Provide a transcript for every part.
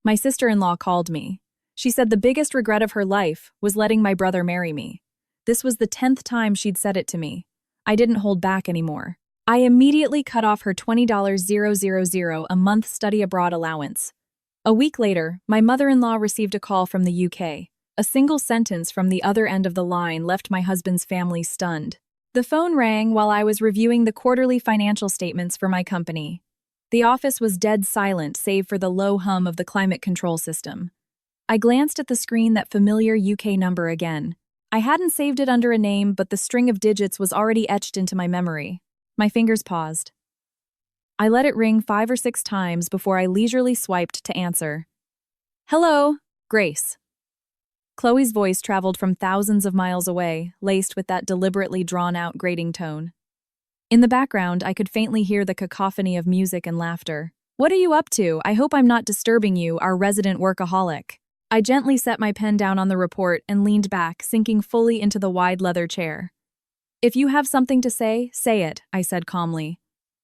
My sister-in-law called me. She said the biggest regret of her life was letting my brother marry me. This was the 10th time she'd said it to me. I didn't hold back anymore. I immediately cut off her $20,000 a month study abroad allowance. A week later, my mother-in-law received a call from the UK. A single sentence from the other end of the line left my husband's family stunned. The phone rang while I was reviewing the quarterly financial statements for my company. The office was dead silent save for the low hum of the climate control system. I glanced at the screen, that familiar UK number again. I hadn't saved it under a name, but the string of digits was already etched into my memory. My fingers paused. I let it ring 5 or 6 times before I leisurely swiped to answer. Hello, Grace. Chloe's voice traveled from thousands of miles away, laced with that deliberately drawn-out grating tone. In the background, I could faintly hear the cacophony of music and laughter. What are you up to? I hope I'm not disturbing you, our resident workaholic. I gently set my pen down on the report and leaned back, sinking fully into the wide leather chair. If you have something to say it, I said calmly.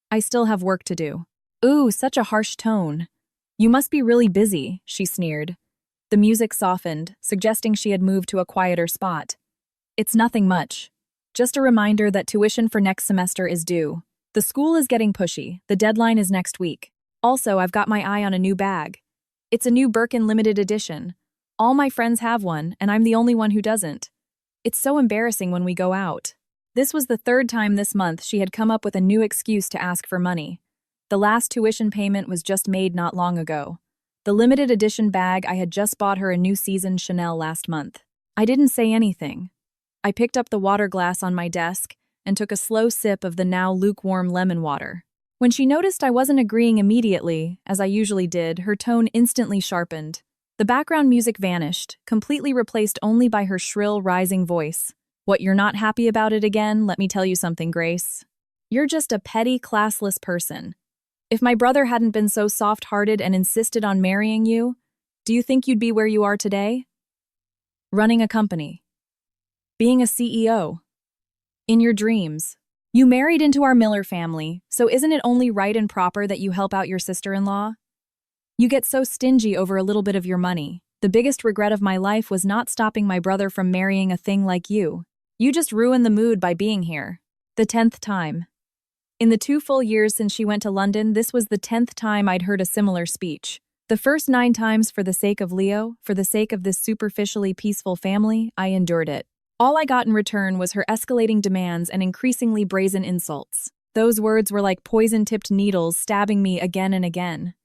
I still have work to do. Ooh, such a harsh tone. You must be really busy, she sneered. The music softened, suggesting she had moved to a quieter spot. It's nothing much. Just a reminder that tuition for next semester is due. The school is getting pushy. The deadline is next week. Also, I've got my eye on a new bag. It's a new Birkin limited edition. All my friends have one, and I'm the only one who doesn't. It's so embarrassing when we go out. This was the 3rd time this month she had come up with a new excuse to ask for money. The last tuition payment was just made not long ago. The limited edition bag, I had just bought her a new season Chanel last month. I didn't say anything. I picked up the water glass on my desk and took a slow sip of the now lukewarm lemon water. When she noticed I wasn't agreeing immediately, as I usually did, her tone instantly sharpened. The background music vanished, completely replaced only by her shrill, rising voice. What, you're not happy about it again? Let me tell you something, Grace. You're just a petty, classless person. If my brother hadn't been so soft-hearted and insisted on marrying you, do you think you'd be where you are today? Running a company. Being a CEO. In your dreams. You married into our Miller family, so isn't it only right and proper that you help out your sister-in-law? You get so stingy over a little bit of your money. The biggest regret of my life was not stopping my brother from marrying a thing like you. You just ruined the mood by being here. The 10th time. In the 2 full years since she went to London, this was the 10th time I'd heard a similar speech. The first 9 times for the sake of Leo, for the sake of this superficially peaceful family, I endured it. All I got in return was her escalating demands and increasingly brazen insults. Those words were like poison-tipped needles stabbing me again and again.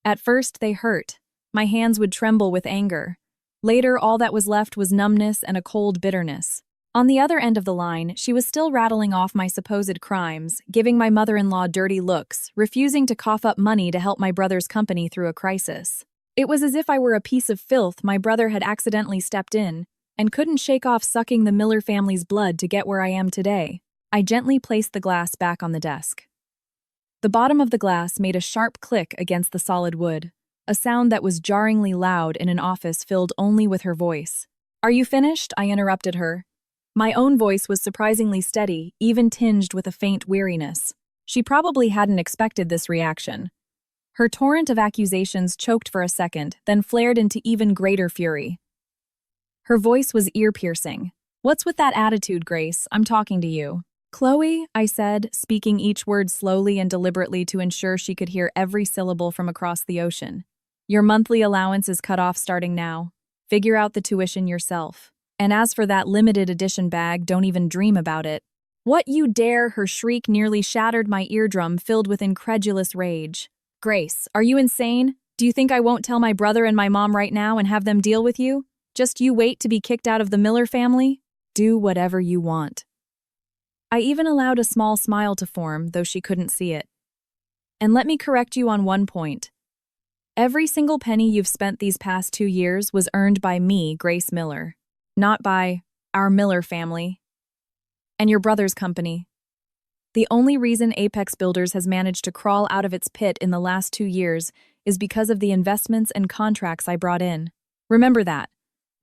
At first, they hurt. My hands would tremble with anger. Later, all that was left was numbness and a cold bitterness. On the other end of the line, she was still rattling off my supposed crimes, giving my mother-in-law dirty looks, refusing to cough up money to help my brother's company through a crisis. It was as if I were a piece of filth my brother had accidentally stepped in, and couldn't shake off sucking the Miller family's blood to get where I am today. I gently placed the glass back on the desk. The bottom of the glass made a sharp click against the solid wood, a sound that was jarringly loud in an office filled only with her voice. Are you finished? I interrupted her. My own voice was surprisingly steady, even tinged with a faint weariness. She probably hadn't expected this reaction. Her torrent of accusations choked for a second, then flared into even greater fury. Her voice was ear-piercing. What's with that attitude, Grace? I'm talking to you. Chloe, I said, speaking each word slowly and deliberately to ensure she could hear every syllable from across the ocean. Your monthly allowance is cut off starting now. Figure out the tuition yourself. And as for that limited edition bag, don't even dream about it. What you dare, her shriek nearly shattered my eardrum, filled with incredulous rage. Grace, are you insane? Do you think I won't tell my brother and my mom right now and have them deal with you? Just you wait to be kicked out of the Miller family? Do whatever you want. I even allowed a small smile to form, though she couldn't see it. And let me correct you on one point. Every single penny you've spent these past 2 years was earned by me, Grace Miller, not by our Miller family and your brother's company. The only reason Apex Builders has managed to crawl out of its pit in the last 2 years is because of the investments and contracts I brought in. Remember that.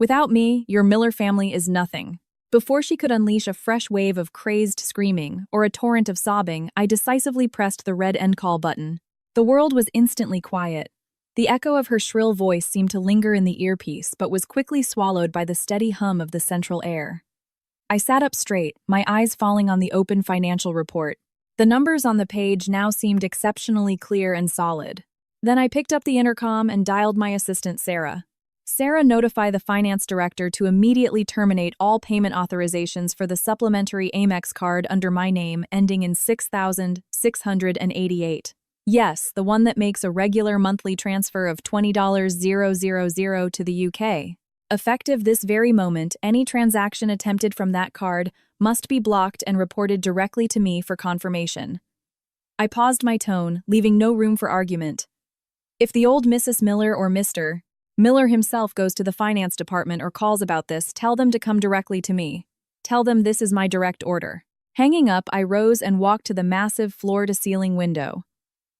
Without me, your Miller family is nothing. Before she could unleash a fresh wave of crazed screaming or a torrent of sobbing, I decisively pressed the red end call button. The world was instantly quiet. The echo of her shrill voice seemed to linger in the earpiece, but was quickly swallowed by the steady hum of the central air. I sat up straight, my eyes falling on the open financial report. The numbers on the page now seemed exceptionally clear and solid. Then I picked up the intercom and dialed my assistant, Sarah. Sarah, notify the finance director to immediately terminate all payment authorizations for the supplementary Amex card under my name ending in 6,688. Yes, the one that makes a regular monthly transfer of $20,000 to the UK. Effective this very moment, any transaction attempted from that card must be blocked and reported directly to me for confirmation. I paused my tone, leaving no room for argument. If the old Mrs. Miller or Mr. Miller himself goes to the finance department or calls about this, tell them to come directly to me. Tell them this is my direct order. Hanging up, I rose and walked to the massive floor-to-ceiling window.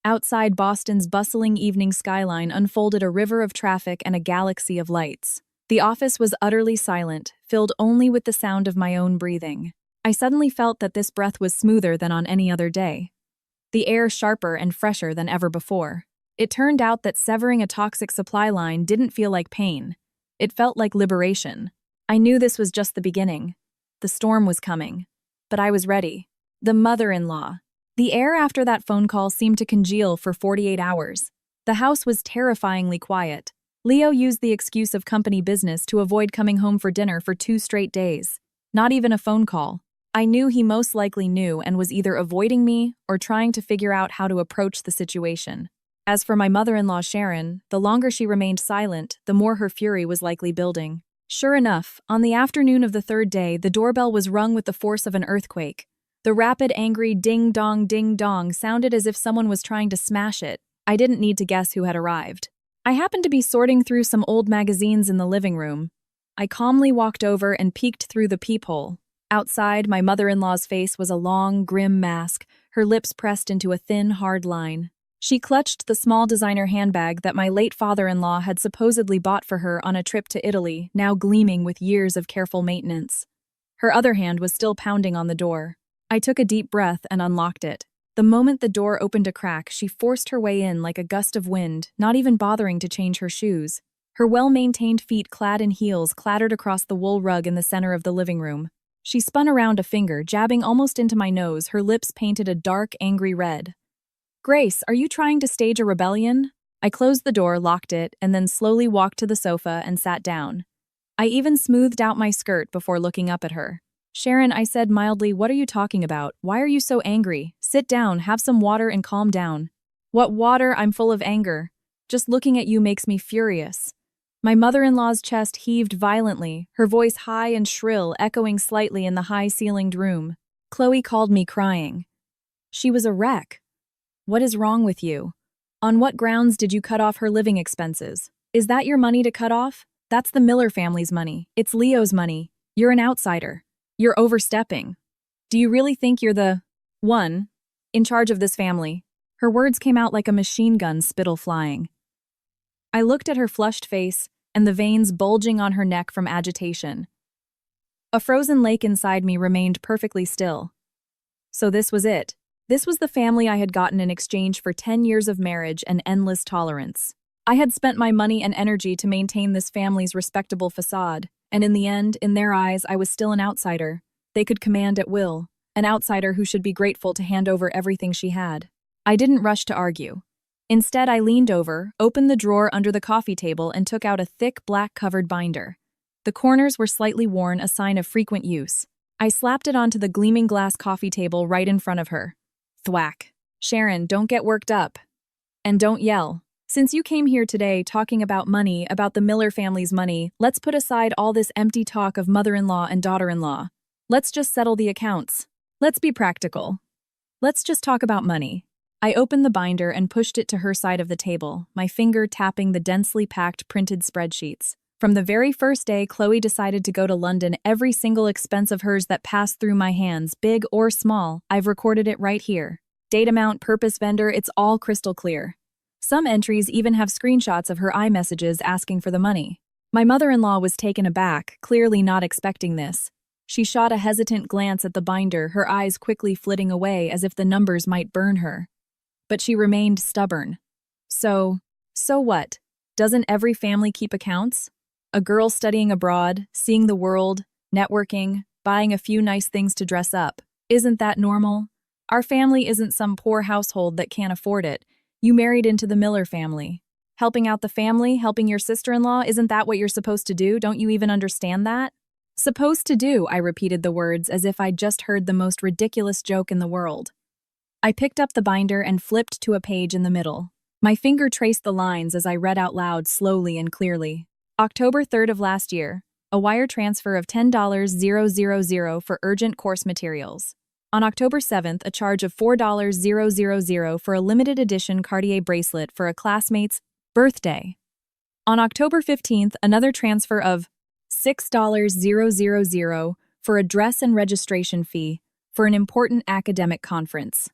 Outside, Boston's bustling evening skyline unfolded a river of traffic and a galaxy of lights. The office was utterly silent, filled only with the sound of my own breathing. I suddenly felt that this breath was smoother than on any other day. The air sharper and fresher than ever before. It turned out that severing a toxic supply line didn't feel like pain. It felt like liberation. I knew this was just the beginning. The storm was coming. But I was ready. The mother-in-law. The air after that phone call seemed to congeal for 48 hours. The house was terrifyingly quiet. Leo used the excuse of company business to avoid coming home for dinner for 2 straight days. Not even a phone call. I knew he most likely knew and was either avoiding me or trying to figure out how to approach the situation. As for my mother-in-law Sharon, the longer she remained silent, the more her fury was likely building. Sure enough, on the afternoon of the 3rd day, the doorbell was rung with the force of an earthquake. The rapid, angry ding-dong sounded as if someone was trying to smash it. I didn't need to guess who had arrived. I happened to be sorting through some old magazines in the living room. I calmly walked over and peeked through the peephole. Outside, my mother-in-law's face was a long, grim mask, her lips pressed into a thin, hard line. She clutched the small designer handbag that my late father-in-law had supposedly bought for her on a trip to Italy, now gleaming with years of careful maintenance. Her other hand was still pounding on the door. I took a deep breath and unlocked it. The moment the door opened a crack, she forced her way in like a gust of wind, not even bothering to change her shoes. Her well-maintained feet clad in heels clattered across the wool rug in the center of the living room. She spun around a finger, jabbing almost into my nose, her lips painted a dark, angry red. "Grace, are you trying to stage a rebellion?" I closed the door, locked it, and then slowly walked to the sofa and sat down. I even smoothed out my skirt before looking up at her. "Sharon," I said mildly, "what are you talking about? Why are you so angry? Sit down, have some water, and calm down." "What water? I'm full of anger. Just looking at you makes me furious." My mother-in-law's chest heaved violently, her voice high and shrill, echoing slightly in the high-ceilinged room. Chloe called me crying. She was a wreck. "What is wrong with you? On what grounds did you cut off her living expenses? Is that your money to cut off? That's the Miller family's money. It's Leo's money. You're an outsider. You're overstepping. Do you really think you're the one in charge of this family?" Her words came out like a machine gun spittle flying. I looked at her flushed face and the veins bulging on her neck from agitation. A frozen lake inside me remained perfectly still. So this was it. This was the family I had gotten in exchange for 10 years of marriage and endless tolerance. I had spent my money and energy to maintain this family's respectable facade, and in the end, in their eyes, I was still an outsider. They could command at will, an outsider who should be grateful to hand over everything she had. I didn't rush to argue. Instead, I leaned over, opened the drawer under the coffee table, and took out a thick, black-covered binder. The corners were slightly worn, a sign of frequent use. I slapped it onto the gleaming glass coffee table right in front of her. Thwack. "Sharon, don't get worked up. And don't yell. Since you came here today talking about money, about the Miller family's money, let's put aside all this empty talk of mother-in-law and daughter-in-law. Let's just settle the accounts. Let's be practical. Let's just talk about money." I opened the binder and pushed it to her side of the table, my finger tapping the densely packed printed spreadsheets. From the very first day Chloe decided to go to London, every single expense of hers that passed through my hands, big or small, I've recorded it right here. Date amount, purpose, vendor, it's all crystal clear. Some entries even have screenshots of her iMessages asking for the money. My mother-in-law was taken aback, clearly not expecting this. She shot a hesitant glance at the binder, her eyes quickly flitting away as if the numbers might burn her. But she remained stubborn. So So what? Doesn't every family keep accounts? A girl studying abroad, seeing the world, networking, buying a few nice things to dress up. Isn't that normal? Our family isn't some poor household that can't afford it. You married into the Miller family. Helping out the family, helping your sister-in-law, isn't that what you're supposed to do? Don't you even understand that? Supposed to do, I repeated the words as if I'd just heard the most ridiculous joke in the world. I picked up the binder and flipped to a page in the middle. My finger traced the lines as I read out loud slowly and clearly. October 3rd of last year, a wire transfer of $10,000 for urgent course materials. On October 7th, a charge of $4,000 for a limited edition Cartier bracelet for a classmate's birthday. On October 15th, another transfer of $6,000 for a dress and registration fee for an important academic conference.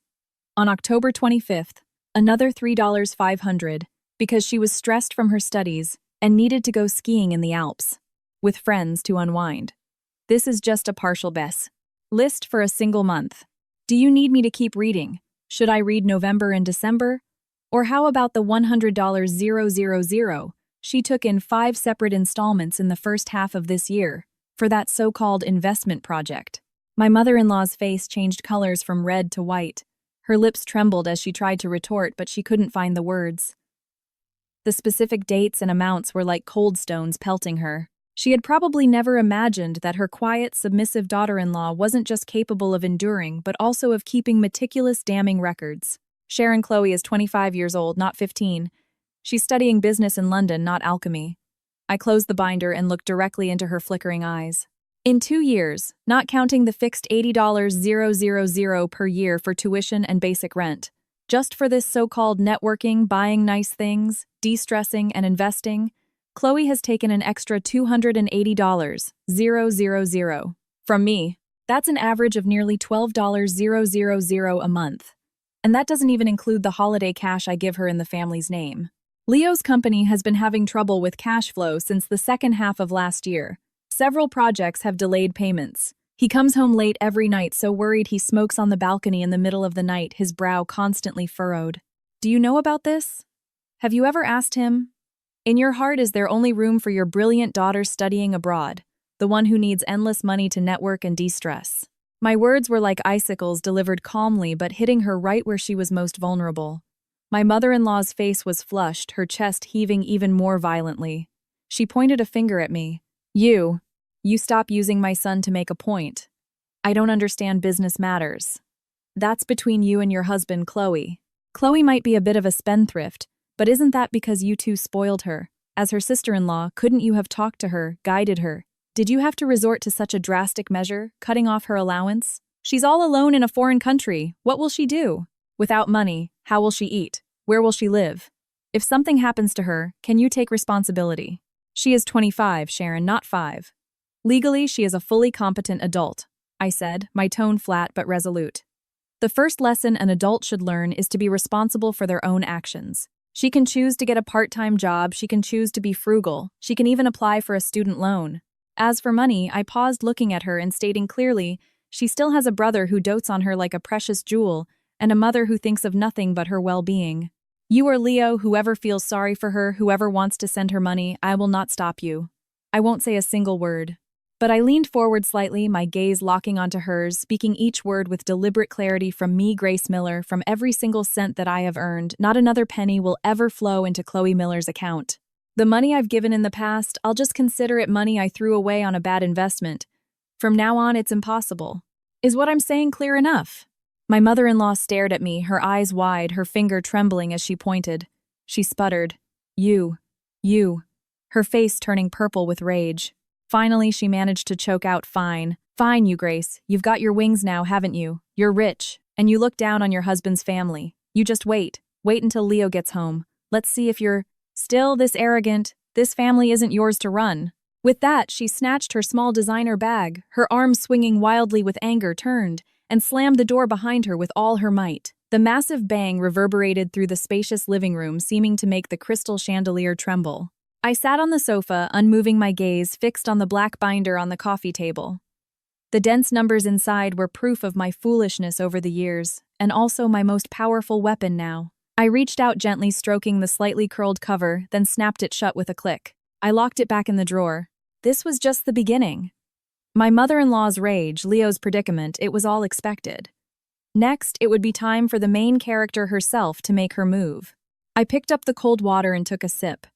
On October 25th, another $3,500 because she was stressed from her studies and needed to go skiing in the Alps with friends to unwind. This is just a partial best list for a single month. Do you need me to keep reading? Should I read November and December? Or how about the $100,000 she took in 5 separate installments in the first half of this year for that so-called investment project? My mother-in-law's face changed colors from red to white. Her lips trembled as she tried to retort, but she couldn't find the words. The specific dates and amounts were like cold stones pelting her. She had probably never imagined that her quiet, submissive daughter-in-law wasn't just capable of enduring, but also of keeping meticulous, damning records. Sharon Chloe is 25 years old, not 15. She's studying business in London, not alchemy. I closed the binder and looked directly into her flickering eyes. In 2 years, not counting the fixed $80,000 per year for tuition and basic rent, just for this so-called networking, buying nice things, de-stressing, and investing, Chloe has taken an extra $280,000 from me. That's an average of nearly $12,000 a month. And that doesn't even include the holiday cash I give her in the family's name. Leo's company has been having trouble with cash flow since the second half of last year. Several projects have delayed payments. He comes home late every night, so worried he smokes on the balcony in the middle of the night, his brow constantly furrowed. Do you know about this? Have you ever asked him? In your heart, is there only room for your brilliant daughter studying abroad, the one who needs endless money to network and de-stress? My words were like icicles delivered calmly but hitting her right where she was most vulnerable. My mother-in-law's face was flushed, her chest heaving even more violently. She pointed a finger at me. You stop using my son to make a point. I don't understand business matters. That's between you and your husband, Chloe. Chloe might be a bit of a spendthrift, but isn't that because you two spoiled her? As her sister-in-law, couldn't you have talked to her, guided her? Did you have to resort to such a drastic measure, cutting off her allowance? She's all alone in a foreign country. What will she do? Without money, how will she eat? Where will she live? If something happens to her, can you take responsibility? She is 25, Sharon, not 5. Legally, she is a fully competent adult, I said, my tone flat but resolute. The first lesson an adult should learn is to be responsible for their own actions. She can choose to get a part-time job, she can choose to be frugal, she can even apply for a student loan. As for money, I paused looking at her and stating clearly, she still has a brother who dotes on her like a precious jewel, and a mother who thinks of nothing but her well-being. You or Leo, whoever feels sorry for her, whoever wants to send her money, I will not stop you. I won't say a single word. But I leaned forward slightly, my gaze locking onto hers, speaking each word with deliberate clarity from me, Grace Miller, from every single cent that I have earned. Not another penny will ever flow into Chloe Miller's account. The money I've given in the past, I'll just consider it money I threw away on a bad investment. From now on, it's impossible. Is what I'm saying clear enough? My mother-in-law stared at me, her eyes wide, her finger trembling as she pointed. She sputtered, You. Her face turning purple with rage. Finally, she managed to choke out, Fine, you, Grace. You've got your wings now, haven't you? You're rich, and you look down on your husband's family. You just wait until Leo gets home. Let's see if you're still this arrogant. This family isn't yours to run. With that, she snatched her small designer bag, her arms swinging wildly with anger, turned, and slammed the door behind her with all her might. The massive bang reverberated through the spacious living room, seeming to make the crystal chandelier tremble. I sat on the sofa, unmoving, my gaze fixed on the black binder on the coffee table. The dense numbers inside were proof of my foolishness over the years, and also my most powerful weapon now. I reached out gently, stroking the slightly curled cover, then snapped it shut with a click. I locked it back in the drawer. This was just the beginning. My mother-in-law's rage, Leo's predicament, it was all expected. Next, it would be time for the main character herself to make her move. I picked up the cold water and took a sip.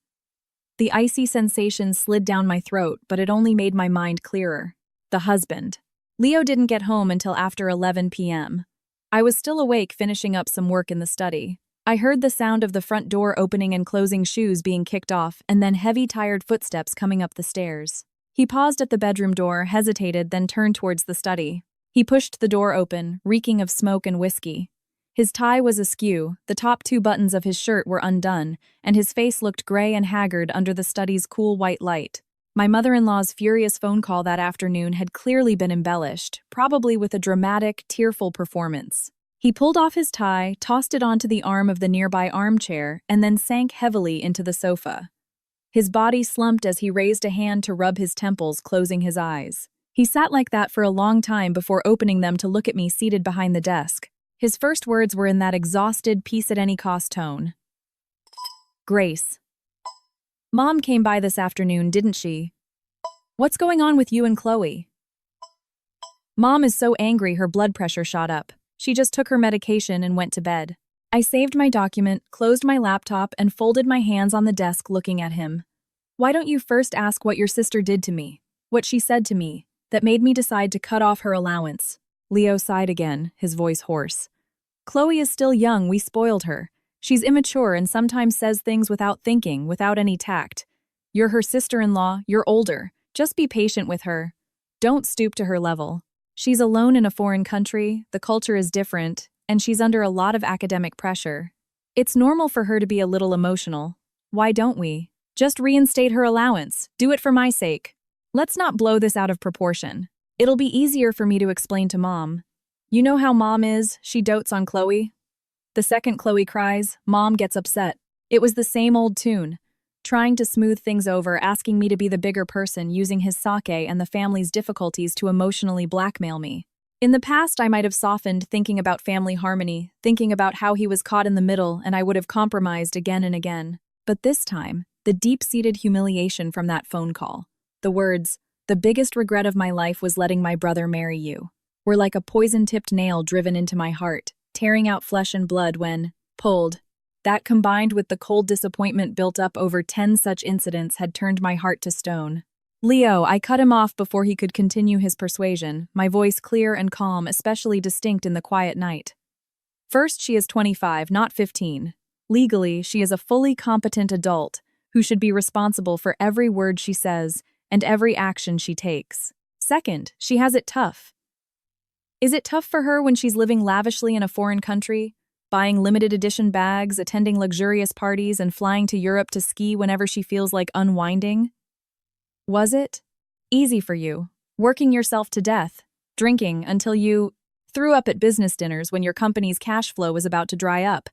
The icy sensation slid down my throat, but it only made my mind clearer. The husband. Leo didn't get home until after 11 p.m. I was still awake, finishing up some work in the study. I heard the sound of the front door opening and closing, shoes being kicked off, and then heavy, tired footsteps coming up the stairs. He paused at the bedroom door, hesitated, then turned towards the study. He pushed the door open, reeking of smoke and whiskey. His tie was askew, the top 2 buttons of his shirt were undone, and his face looked gray and haggard under the study's cool white light. My mother-in-law's furious phone call that afternoon had clearly been embellished, probably with a dramatic, tearful performance. He pulled off his tie, tossed it onto the arm of the nearby armchair, and then sank heavily into the sofa. His body slumped as he raised a hand to rub his temples, closing his eyes. He sat like that for a long time before opening them to look at me seated behind the desk. His first words were in that exhausted, peace-at-any-cost tone. "Grace. Mom came by this afternoon, didn't she? What's going on with you and Chloe?" Mom is so angry her blood pressure shot up. She just took her medication and went to bed. I saved my document, closed my laptop, and folded my hands on the desk looking at him. "Why don't you first ask what your sister did to me? What she said to me, that made me decide to cut off her allowance?" Leo sighed again, his voice hoarse. "Chloe is still young, we spoiled her. She's immature and sometimes says things without thinking, without any tact. You're her sister-in-law, you're older. Just be patient with her. Don't stoop to her level. She's alone in a foreign country, the culture is different, and she's under a lot of academic pressure. It's normal for her to be a little emotional. Why don't we? Just reinstate her allowance. Do it for my sake. Let's not blow this out of proportion. It'll be easier for me to explain to Mom. You know how Mom is, she dotes on Chloe. The second Chloe cries, Mom gets upset. It was the same old tune. Trying to smooth things over, asking me to be the bigger person, using his sake and the family's difficulties to emotionally blackmail me. In the past, I might have softened, thinking about family harmony, thinking about how he was caught in the middle, and I would have compromised again and again. But this time, the deep-seated humiliation from that phone call, the words, "The biggest regret of my life was letting my brother marry you," were like a poison-tipped nail driven into my heart, tearing out flesh and blood when, pulled. That combined with the cold disappointment built up over 10 such incidents had turned my heart to stone. "Leo," I cut him off before he could continue his persuasion, my voice clear and calm, especially distinct in the quiet night. "First, she is 25, not 15. Legally, she is a fully competent adult who should be responsible for every word she says and every action she takes. Second, she has it tough. Is it tough for her when she's living lavishly in a foreign country, buying limited edition bags, attending luxurious parties, and flying to Europe to ski whenever she feels like unwinding? Was it easy for you, working yourself to death, drinking until you threw up at business dinners when your company's cash flow was about to dry up,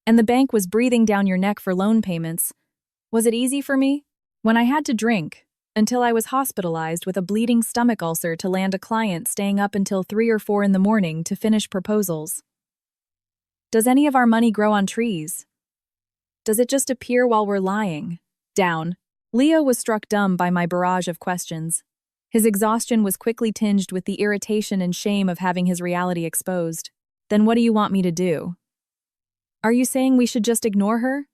and the bank was breathing down your neck for loan payments? Was it easy for me? When I had to drink, until I was hospitalized with a bleeding stomach ulcer to land a client staying up until 3 or 4 in the morning to finish proposals? Does any of our money grow on trees? Does it just appear while we're lying down? Leo was struck dumb by my barrage of questions. His exhaustion was quickly tinged with the irritation and shame of having his reality exposed. Then what do you want me to do? Are you saying we should just ignore her?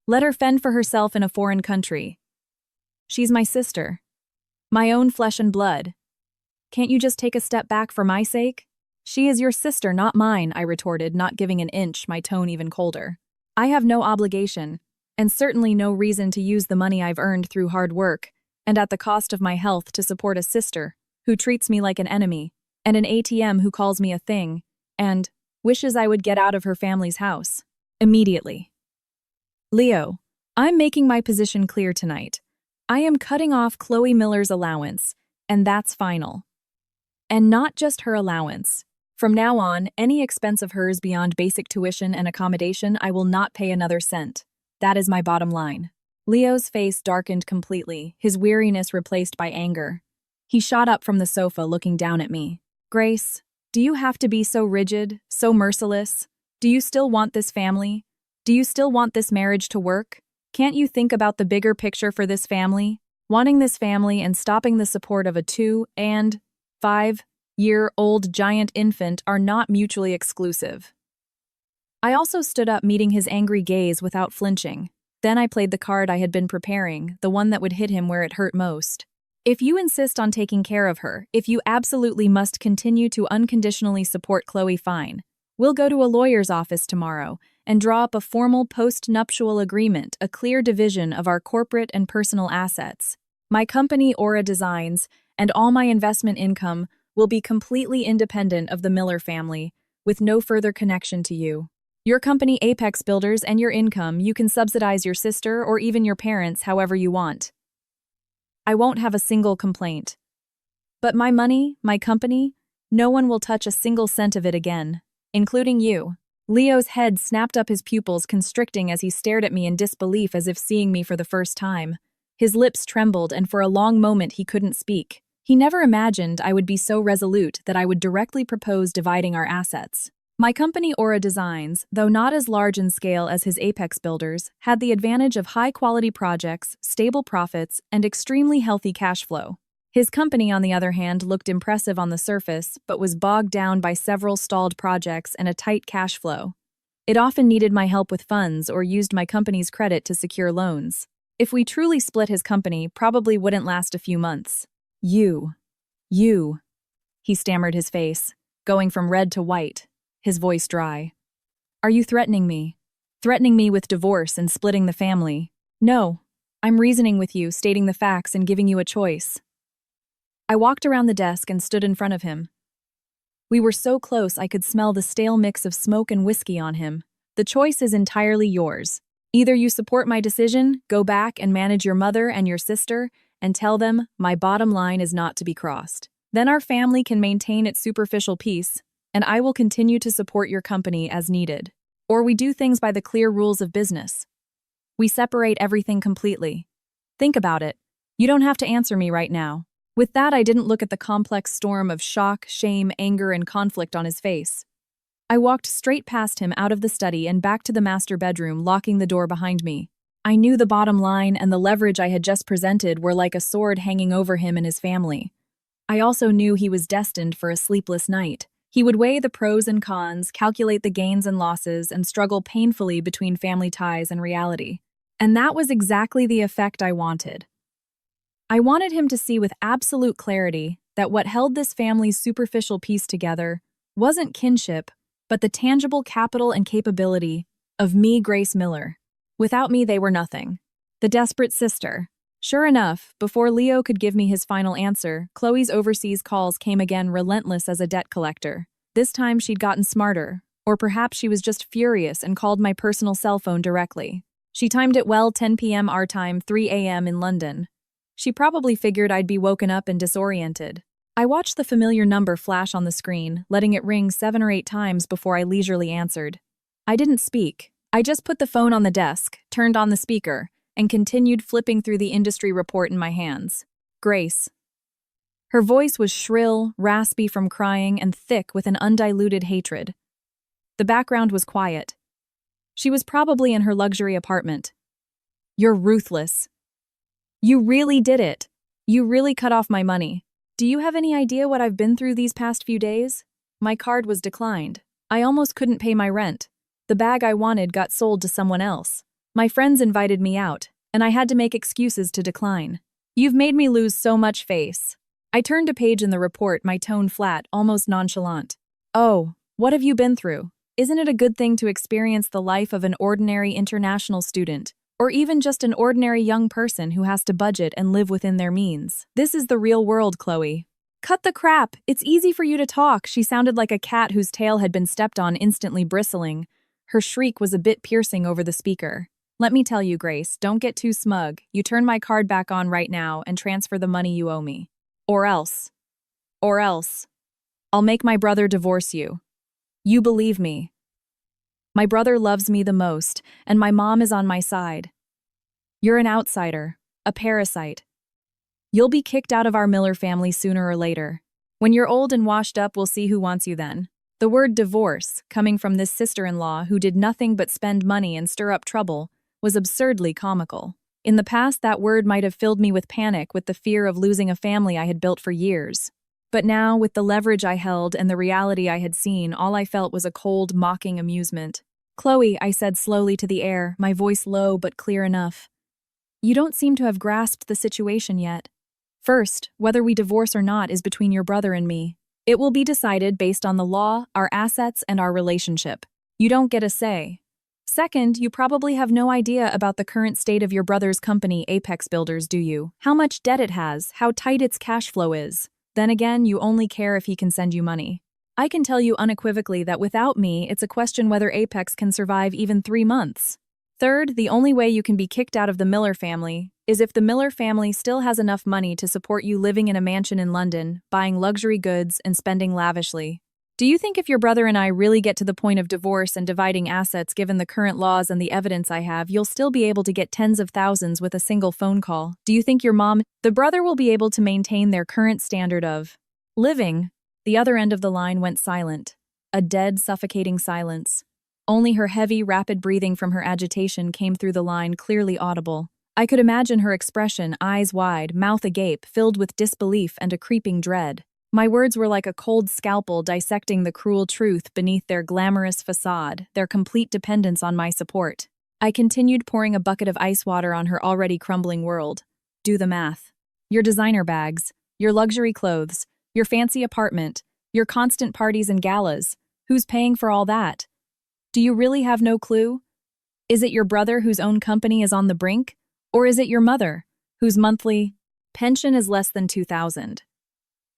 Let her fend for herself in a foreign country. She's my sister. My own flesh and blood. Can't you just take a step back for my sake? She is your sister, not mine, I retorted, not giving an inch, my tone even colder. I have no obligation, and certainly no reason to use the money I've earned through hard work, and at the cost of my health to support a sister who treats me like an enemy, and an ATM who calls me a thing, and wishes I would get out of her family's house. Immediately. Leo, I'm making my position clear tonight. I am cutting off Chloe Miller's allowance, and that's final. And not just her allowance. From now on, any expense of hers beyond basic tuition and accommodation, I will not pay another cent. That is my bottom line. Leo's face darkened completely, his weariness replaced by anger. He shot up from the sofa, looking down at me. Grace, do you have to be so rigid, so merciless? Do you still want this family? Do you still want this marriage to work? Can't you think about the bigger picture for this family? Wanting this family and stopping the support of a 2- and 5-year-old giant infant are not mutually exclusive. I also stood up, meeting his angry gaze without flinching. Then I played the card I had been preparing, the one that would hit him where it hurt most. If you insist on taking care of her, if you absolutely must continue to unconditionally support Chloe, fine. We'll go to a lawyer's office tomorrow and draw up a formal post-nuptial agreement, a clear division of our corporate and personal assets. My company, Aura Designs, and all my investment income will be completely independent of the Miller family, with no further connection to you. Your company, Apex Builders, and your income, you can subsidize your sister or even your parents however you want. I won't have a single complaint. But my money, my company, no one will touch a single cent of it again, including you. Leo's head snapped up, his pupils constricting as he stared at me in disbelief as if seeing me for the first time. His lips trembled, and for a long moment he couldn't speak. He never imagined I would be so resolute that I would directly propose dividing our assets. My company, Aura Designs, though not as large in scale as his Apex Builders, had the advantage of high-quality projects, stable profits, and extremely healthy cash flow. His company, on the other hand, looked impressive on the surface, but was bogged down by several stalled projects and a tight cash flow. It often needed my help with funds or used my company's credit to secure loans. If we truly split, his company probably wouldn't last a few months. You, he stammered, his face going from red to white, his voice dry. Are you threatening me? Threatening me with divorce and splitting the family? No, I'm reasoning with you, stating the facts and giving you a choice. I walked around the desk and stood in front of him. We were so close I could smell the stale mix of smoke and whiskey on him. The choice is entirely yours. Either you support my decision, go back and manage your mother and your sister, and tell them my bottom line is not to be crossed. Then our family can maintain its superficial peace, and I will continue to support your company as needed. Or we do things by the clear rules of business. We separate everything completely. Think about it. You don't have to answer me right now. With that, I didn't look at the complex storm of shock, shame, anger, and conflict on his face. I walked straight past him, out of the study and back to the master bedroom, locking the door behind me. I knew the bottom line and the leverage I had just presented were like a sword hanging over him and his family. I also knew he was destined for a sleepless night. He would weigh the pros and cons, calculate the gains and losses, and struggle painfully between family ties and reality. And that was exactly the effect I wanted. I wanted him to see with absolute clarity that what held this family's superficial piece together wasn't kinship, but the tangible capital and capability of me, Grace Miller. Without me, they were nothing. The desperate sister. Sure enough, before Leo could give me his final answer, Chloe's overseas calls came again, relentless as a debt collector. This time she'd gotten smarter, or perhaps she was just furious and called my personal cell phone directly. She timed it well, 10 p.m. our time, 3 a.m. in London. She probably figured I'd be woken up and disoriented. I watched the familiar number flash on the screen, letting it ring 7 or 8 times before I leisurely answered. I didn't speak. I just put the phone on the desk, turned on the speaker, and continued flipping through the industry report in my hands. Grace. Her voice was shrill, raspy from crying, and thick with an undiluted hatred. The background was quiet. She was probably in her luxury apartment. You're ruthless. You really did it. You really cut off my money. Do you have any idea what I've been through these past few days? My card was declined. I almost couldn't pay my rent. The bag I wanted got sold to someone else. My friends invited me out, and I had to make excuses to decline. You've made me lose so much face. I turned a page in the report, my tone flat, almost nonchalant. Oh, what have you been through? Isn't it a good thing to experience the life of an ordinary international student? Or even just an ordinary young person who has to budget and live within their means. This is the real world, Chloe. Cut the crap. It's easy for you to talk. She sounded like a cat whose tail had been stepped on, instantly bristling. Her shriek was a bit piercing over the speaker. Let me tell you, Grace, don't get too smug. You turn my card back on right now and transfer the money you owe me. Or else, I'll make my brother divorce you. You believe me. My brother loves me the most, and my mom is on my side. You're an outsider, a parasite. You'll be kicked out of our Miller family sooner or later. When you're old and washed up, we'll see who wants you then. The word divorce, coming from this sister-in-law who did nothing but spend money and stir up trouble, was absurdly comical. In the past, that word might have filled me with panic, with the fear of losing a family I had built for years. But now, with the leverage I held and the reality I had seen, all I felt was a cold, mocking amusement. "Chloe," I said slowly to the air, my voice low but clear enough. "You don't seem to have grasped the situation yet. First, whether we divorce or not is between your brother and me. It will be decided based on the law, our assets, and our relationship. You don't get a say. Second, you probably have no idea about the current state of your brother's company, Apex Builders, do you? How much debt it has, how tight its cash flow is. Then again, you only care if he can send you money. I can tell you unequivocally that without me, it's a question whether Apex can survive even 3 months. Third, the only way you can be kicked out of the Miller family is if the Miller family still has enough money to support you living in a mansion in London, buying luxury goods, and spending lavishly. Do you think if your brother and I really get to the point of divorce and dividing assets given the current laws and the evidence I have, you'll still be able to get tens of thousands with a single phone call? Do you think the brother will be able to maintain their current standard of living? The other end of the line went silent. A dead, suffocating silence. Only her heavy, rapid breathing from her agitation came through the line, clearly audible. I could imagine her expression, eyes wide, mouth agape, filled with disbelief and a creeping dread. My words were like a cold scalpel dissecting the cruel truth beneath their glamorous facade, their complete dependence on my support. I continued pouring a bucket of ice water on her already crumbling world. Do the math. Your designer bags, your luxury clothes, your fancy apartment, your constant parties and galas. Who's paying for all that? Do you really have no clue? Is it your brother whose own company is on the brink? Or is it your mother, whose monthly pension is less than $2,000?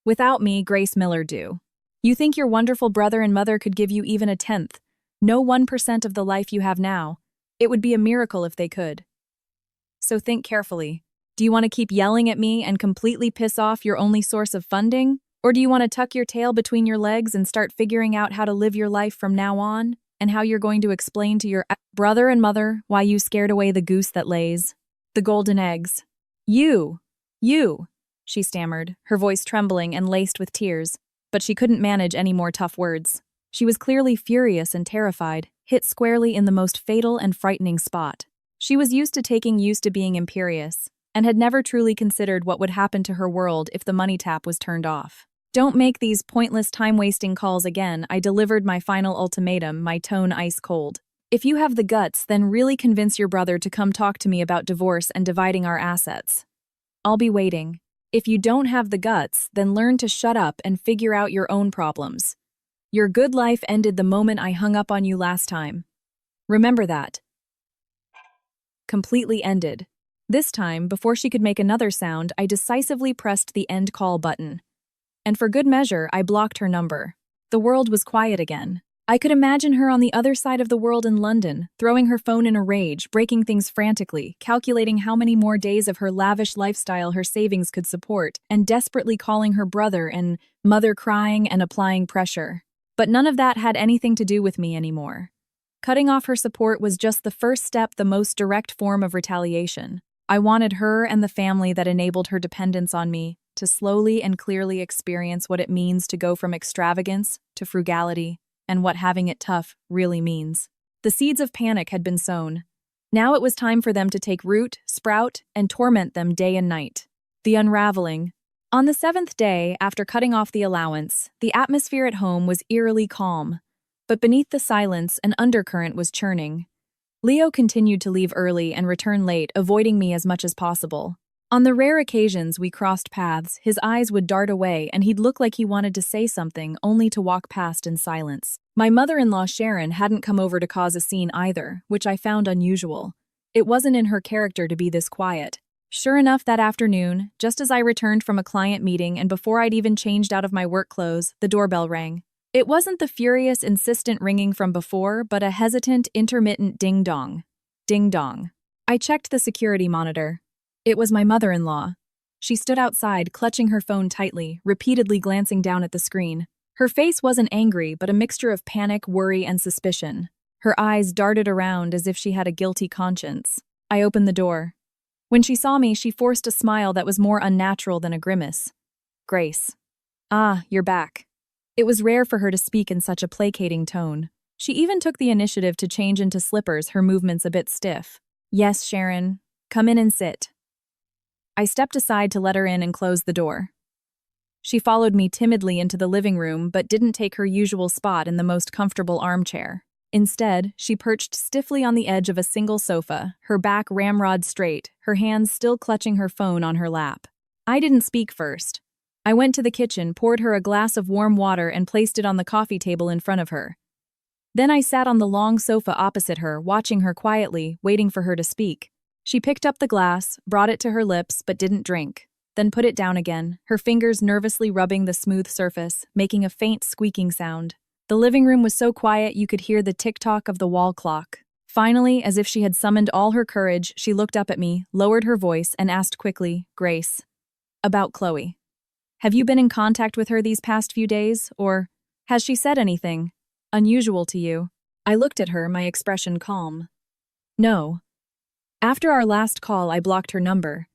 Without me, Grace Miller do. You think your wonderful brother and mother could give you even a tenth, no 1% of the life you have now? It would be a miracle if they could. So think carefully. Do you want to keep yelling at me and completely piss off your only source of funding? Or do you want to tuck your tail between your legs and start figuring out how to live your life from now on, and how you're going to explain to your brother and mother why you scared away the goose that lays the golden eggs? You, she stammered, her voice trembling and laced with tears, but she couldn't manage any more tough words. She was clearly furious and terrified, hit squarely in the most fatal and frightening spot. She was used to being imperious, and had never truly considered what would happen to her world if the money tap was turned off. Don't make these pointless time-wasting calls again, I delivered my final ultimatum, my tone ice cold. If you have the guts, then really convince your brother to come talk to me about divorce and dividing our assets. I'll be waiting. If you don't have the guts, then learn to shut up and figure out your own problems. Your good life ended the moment I hung up on you last time. Remember that. Completely ended. This time, before she could make another sound, I decisively pressed the end call button. And for good measure, I blocked her number. The world was quiet again. I could imagine her on the other side of the world in London, throwing her phone in a rage, breaking things frantically, calculating how many more days of her lavish lifestyle her savings could support, and desperately calling her brother and mother, crying and applying pressure. But none of that had anything to do with me anymore. Cutting off her support was just the first step, the most direct form of retaliation. I wanted her and the family that enabled her dependence on me to slowly and clearly experience what it means to go from extravagance to frugality, and what having it tough really means. The seeds of panic had been sown. Now it was time for them to take root, sprout, and torment them day and night. The unraveling. On the 7th day, after cutting off the allowance, the atmosphere at home was eerily calm. But beneath the silence, an undercurrent was churning. Leo continued to leave early and return late, avoiding me as much as possible. On the rare occasions we crossed paths, his eyes would dart away and he'd look like he wanted to say something, only to walk past in silence. My mother-in-law Sharon hadn't come over to cause a scene either, which I found unusual. It wasn't in her character to be this quiet. Sure enough, that afternoon, just as I returned from a client meeting and before I'd even changed out of my work clothes, the doorbell rang. It wasn't the furious, insistent ringing from before, but a hesitant, intermittent ding-dong. Ding-dong. I checked the security monitor. It was my mother-in-law. She stood outside, clutching her phone tightly, repeatedly glancing down at the screen. Her face wasn't angry, but a mixture of panic, worry, and suspicion. Her eyes darted around as if she had a guilty conscience. I opened the door. When she saw me, she forced a smile that was more unnatural than a grimace. "Grace. Ah, you're back. It was rare for her to speak in such a placating tone. She even took the initiative to change into slippers, her movements a bit stiff. "Yes, Sharon. Come in and sit." I stepped aside to let her in and close the door. She followed me timidly into the living room but didn't take her usual spot in the most comfortable armchair. Instead, she perched stiffly on the edge of a single sofa, her back ramrod straight, her hands still clutching her phone on her lap. I didn't speak first. I went to the kitchen, poured her a glass of warm water, and placed it on the coffee table in front of her. Then I sat on the long sofa opposite her, watching her quietly, waiting for her to speak. She picked up the glass, brought it to her lips, but didn't drink, then put it down again, her fingers nervously rubbing the smooth surface, making a faint squeaking sound. The living room was so quiet you could hear the tick-tock of the wall clock. Finally, as if she had summoned all her courage, she looked up at me, lowered her voice, and asked quickly, "Grace, about Chloe. Have you been in contact with her these past few days, or has she said anything unusual to you?" I looked at her, my expression calm. "No. After our last call, I blocked her number."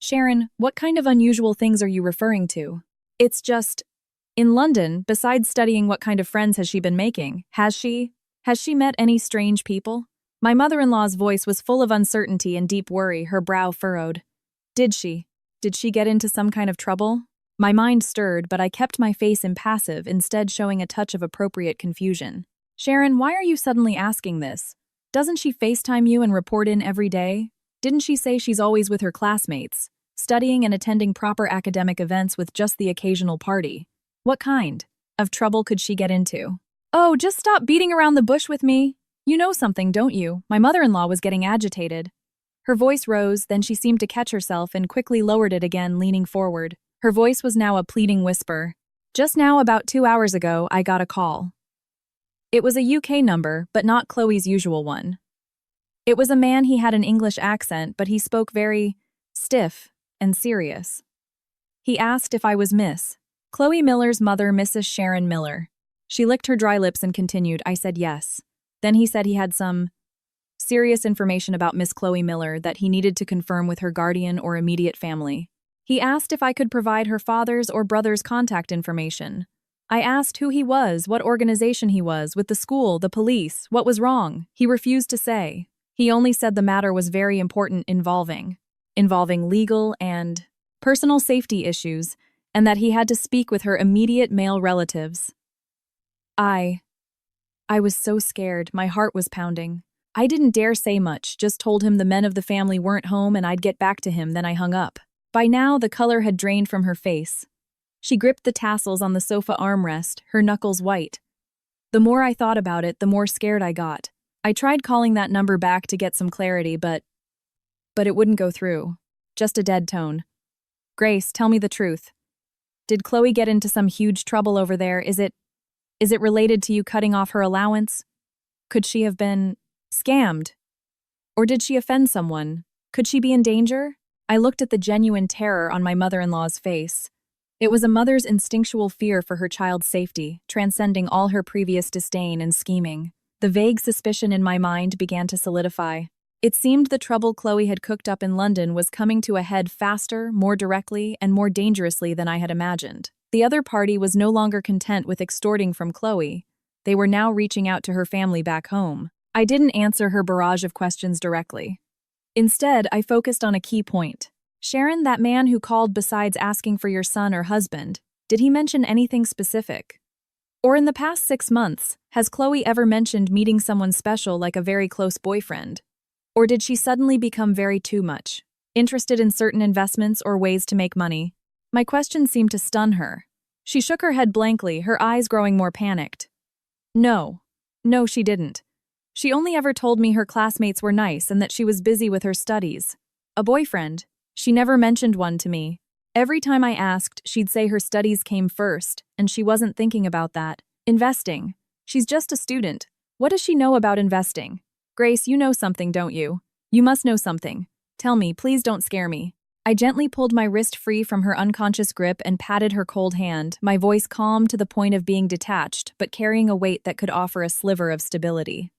"Sharon, what kind of unusual things are you referring to?" "It's just, in London, besides studying what kind of friends has she been making, has she met any strange people?" My mother-in-law's voice was full of uncertainty and deep worry, her brow furrowed. Did she get into some kind of trouble?" My mind stirred, but I kept my face impassive, instead showing a touch of appropriate confusion. "Sharon, why are you suddenly asking this? Doesn't she FaceTime you and report in every day? Didn't she say she's always with her classmates, studying and attending proper academic events with just the occasional party? What kind of trouble could she get into?" "Oh, just stop beating around the bush with me. You know something, don't you?" My mother-in-law was getting agitated. Her voice rose, then she seemed to catch herself and quickly lowered it again, leaning forward. Her voice was now a pleading whisper. "Just now, about 2 hours ago, I got a call. It was a UK number, but not Chloe's usual one. It was a man. He had an English accent, but he spoke very stiff and serious. He asked if I was Miss Chloe Miller's mother, Mrs. Sharon Miller." She licked her dry lips and continued, "I said yes. Then he said he had some serious information about Miss Chloe Miller that he needed to confirm with her guardian or immediate family. He asked if I could provide her father's or brother's contact information. I asked who he was, what organization he was, with the school, the police, what was wrong. He refused to say. He only said the matter was very important, involving legal and personal safety issues, and that he had to speak with her immediate male relatives." I was so scared, my heart was pounding. I didn't dare say much, just told him the men of the family weren't home and I'd get back to him, then I hung up. By now, the color had drained from her face. She gripped the tassels on the sofa armrest, her knuckles white. The more I thought about it, the more scared I got. I tried calling that number back to get some clarity, but it wouldn't go through. Just a dead tone. "Grace, tell me the truth. Did Chloe get into some huge trouble over there? Is it related to you cutting off her allowance? Could she have been scammed? Or did she offend someone? Could she be in danger?" I looked at the genuine terror on my mother-in-law's face. It was a mother's instinctual fear for her child's safety, transcending all her previous disdain and scheming. The vague suspicion in my mind began to solidify. It seemed the trouble Chloe had cooked up in London was coming to a head faster, more directly, and more dangerously than I had imagined. The other party was no longer content with extorting from Chloe. They were now reaching out to her family back home. I didn't answer her barrage of questions directly. Instead, I focused on a key point. "Sharon, that man who called, besides asking for your son or husband, did he mention anything specific? Or in the past 6 months, has Chloe ever mentioned meeting someone special like a very close boyfriend? Or did she suddenly become very too much, interested in certain investments or ways to make money?" My question seemed to stun her. She shook her head blankly, her eyes growing more panicked. No, she didn't. She only ever told me her classmates were nice and that she was busy with her studies. A boyfriend? She never mentioned one to me. Every time I asked, she'd say her studies came first, and she wasn't thinking about that. Investing. She's just a student. What does she know about investing? Grace, you know something, don't you? You must know something. Tell me, please don't scare me. I gently pulled my wrist free from her unconscious grip and patted her cold hand, my voice calm to the point of being detached, but carrying a weight that could offer a sliver of stability.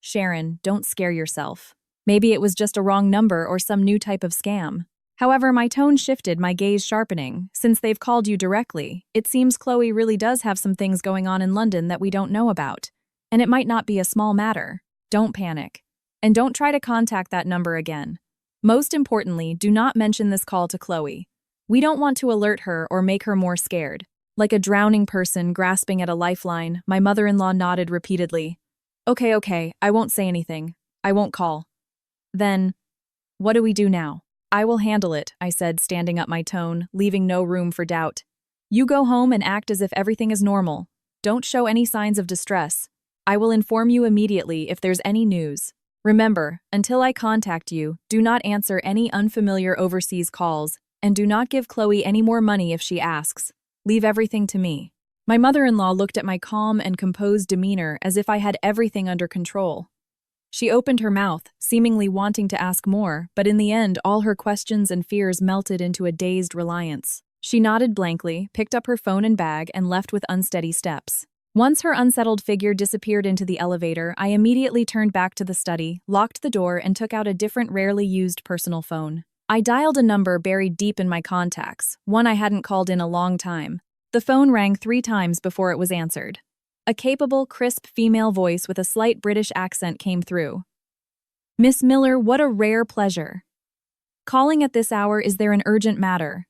"Sharon, don't scare yourself. Maybe it was just a wrong number or some new type of scam. However, my tone shifted, my gaze sharpening. Since they've called you directly, it seems Chloe really does have some things going on in London that we don't know about. And it might not be a small matter. Don't panic. And don't try to contact that number again. Most importantly, do not mention this call to Chloe. We don't want to alert her or make her more scared. Like a drowning person grasping at a lifeline, my mother-in-law nodded repeatedly. Okay, I won't say anything. I won't call. Then, what do we do now? I will handle it, I said, standing up my tone, leaving no room for doubt. You go home and act as if everything is normal. Don't show any signs of distress. I will inform you immediately if there's any news. Remember, until I contact you, do not answer any unfamiliar overseas calls, and do not give Chloe any more money if she asks. Leave everything to me. My mother-in-law looked at my calm and composed demeanor as if I had everything under control. She opened her mouth, seemingly wanting to ask more, but in the end, all her questions and fears melted into a dazed reliance. She nodded blankly, picked up her phone and bag, and left with unsteady steps. Once her unsettled figure disappeared into the elevator, I immediately turned back to the study, locked the door, and took out a different, rarely used personal phone. I dialed a number buried deep in my contacts, one I hadn't called in a long time. The phone rang 3 times before it was answered. A capable, crisp female voice with a slight British accent came through. Miss Miller, what a rare pleasure. Calling at this hour, is there an urgent matter?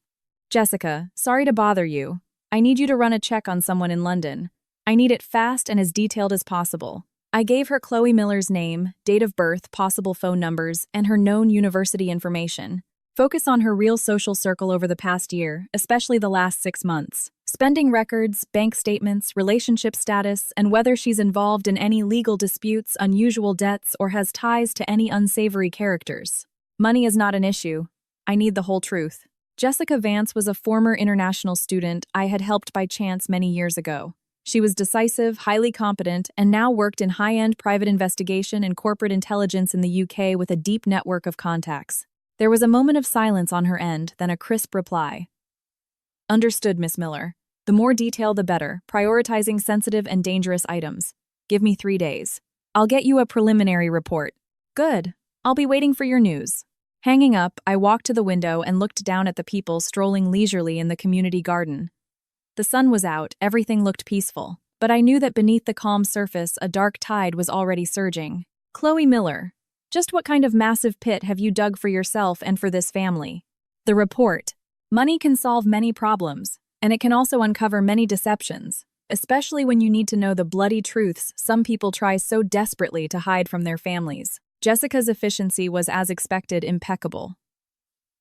Jessica, sorry to bother you. I need you to run a check on someone in London. I need it fast and as detailed as possible. I gave her Chloe Miller's name, date of birth, possible phone numbers, and her known university information. Focus on her real social circle over the past year, especially the last 6 months. Spending records, bank statements, relationship status, and whether she's involved in any legal disputes, unusual debts, or has ties to any unsavory characters. Money is not an issue. I need the whole truth. Jessica Vance was a former international student I had helped by chance many years ago. She was decisive, highly competent, and now worked in high-end private investigation and corporate intelligence in the UK with a deep network of contacts. There was a moment of silence on her end, then a crisp reply. Understood, Miss Miller. The more detail, the better, prioritizing sensitive and dangerous items. Give me 3 days. I'll get you a preliminary report. Good. I'll be waiting for your news. Hanging up, I walked to the window and looked down at the people strolling leisurely in the community garden. The sun was out, everything looked peaceful, but I knew that beneath the calm surface a dark tide was already surging. Chloe Miller, just what kind of massive pit have you dug for yourself and for this family? The report. Money can solve many problems, and it can also uncover many deceptions, especially when you need to know the bloody truths some people try so desperately to hide from their families. Jessica's efficiency was, as expected, impeccable.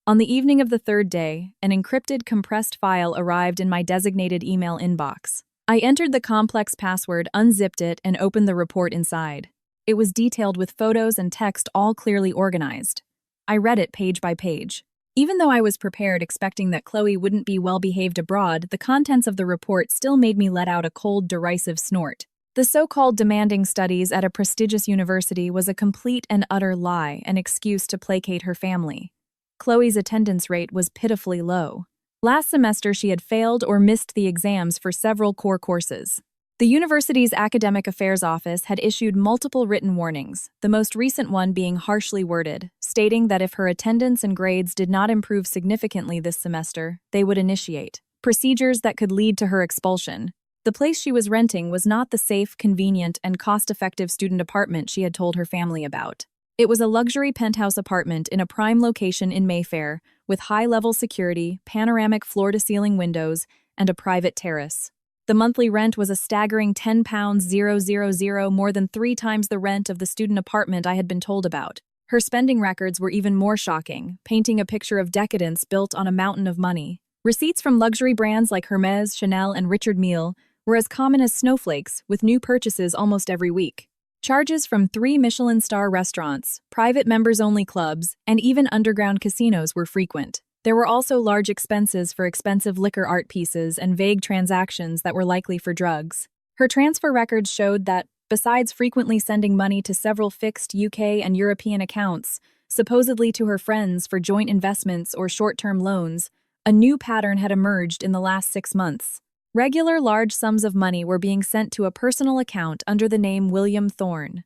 On the evening of the 3rd day, an encrypted, compressed file arrived in my designated email inbox. I entered the complex password, unzipped it, and opened the report inside. It was detailed with photos and text all clearly organized. I read it page by page. Even though I was prepared, expecting that Chloe wouldn't be well-behaved abroad, the contents of the report still made me let out a cold, derisive snort. The so-called demanding studies at a prestigious university was a complete and utter lie, an excuse to placate her family. Chloe's attendance rate was pitifully low. Last semester, she had failed or missed the exams for several core courses. The university's academic affairs office had issued multiple written warnings, the most recent one being harshly worded, stating that if her attendance and grades did not improve significantly this semester, they would initiate procedures that could lead to her expulsion. The place she was renting was not the safe, convenient, and cost-effective student apartment she had told her family about. It was a luxury penthouse apartment in a prime location in Mayfair, with high-level security, panoramic floor-to-ceiling windows, and a private terrace. The monthly rent was a staggering £10,000, more than 3 times the rent of the student apartment I had been told about. Her spending records were even more shocking, painting a picture of decadence built on a mountain of money. Receipts from luxury brands like Hermès, Chanel, and Richard Mille were as common as snowflakes, with new purchases almost every week. Charges from 3 Michelin star restaurants, private members-only clubs, and even underground casinos were frequent. There were also large expenses for expensive liquor art pieces and vague transactions that were likely for drugs. Her transfer records showed that, besides frequently sending money to several fixed UK and European accounts, supposedly to her friends for joint investments or short-term loans, a new pattern had emerged in the last 6 months. Regular large sums of money were being sent to a personal account under the name William Thorne.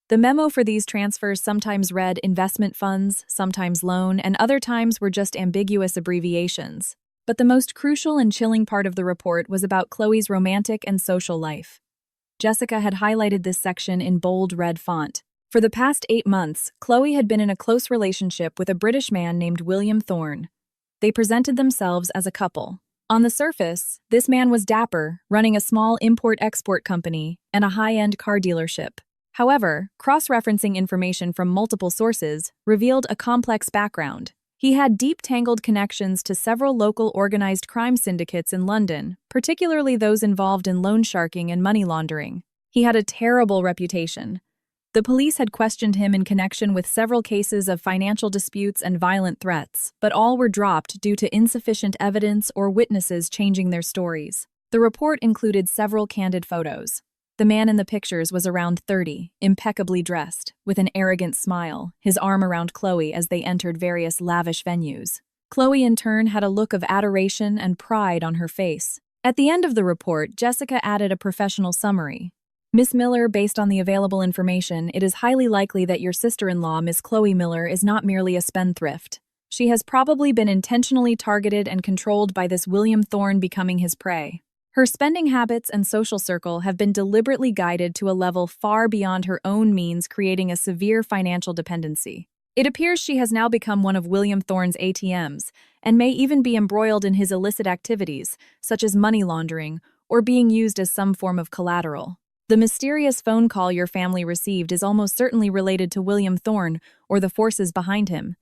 The memo for these transfers sometimes read investment funds, sometimes loan, and other times were just ambiguous abbreviations. But the most crucial and chilling part of the report was about Chloe's romantic and social life. Jessica had highlighted this section in bold red font. For the past 8 months, Chloe had been in a close relationship with a British man named William Thorne. They presented themselves as a couple. On the surface, this man was dapper, running a small import-export company and a high-end car dealership. However, cross-referencing information from multiple sources revealed a complex background. He had deep tangled connections to several local organized crime syndicates in London, particularly those involved in loan sharking and money laundering. He had a terrible reputation. The police had questioned him in connection with several cases of financial disputes and violent threats, but all were dropped due to insufficient evidence or witnesses changing their stories. The report included several candid photos. The man in the pictures was around 30, impeccably dressed, with an arrogant smile, his arm around Chloe as they entered various lavish venues. Chloe, in turn, had a look of adoration and pride on her face. At the end of the report, Jessica added a professional summary. Miss Miller, based on the available information, it is highly likely that your sister-in-law, Miss Chloe Miller, is not merely a spendthrift. She has probably been intentionally targeted and controlled by this William Thorne, becoming his prey. Her spending habits and social circle have been deliberately guided to a level far beyond her own means, creating a severe financial dependency. It appears she has now become one of William Thorne's ATMs, and may even be embroiled in his illicit activities, such as money laundering, or being used as some form of collateral. The mysterious phone call your family received is almost certainly related to William Thorne or the forces behind him.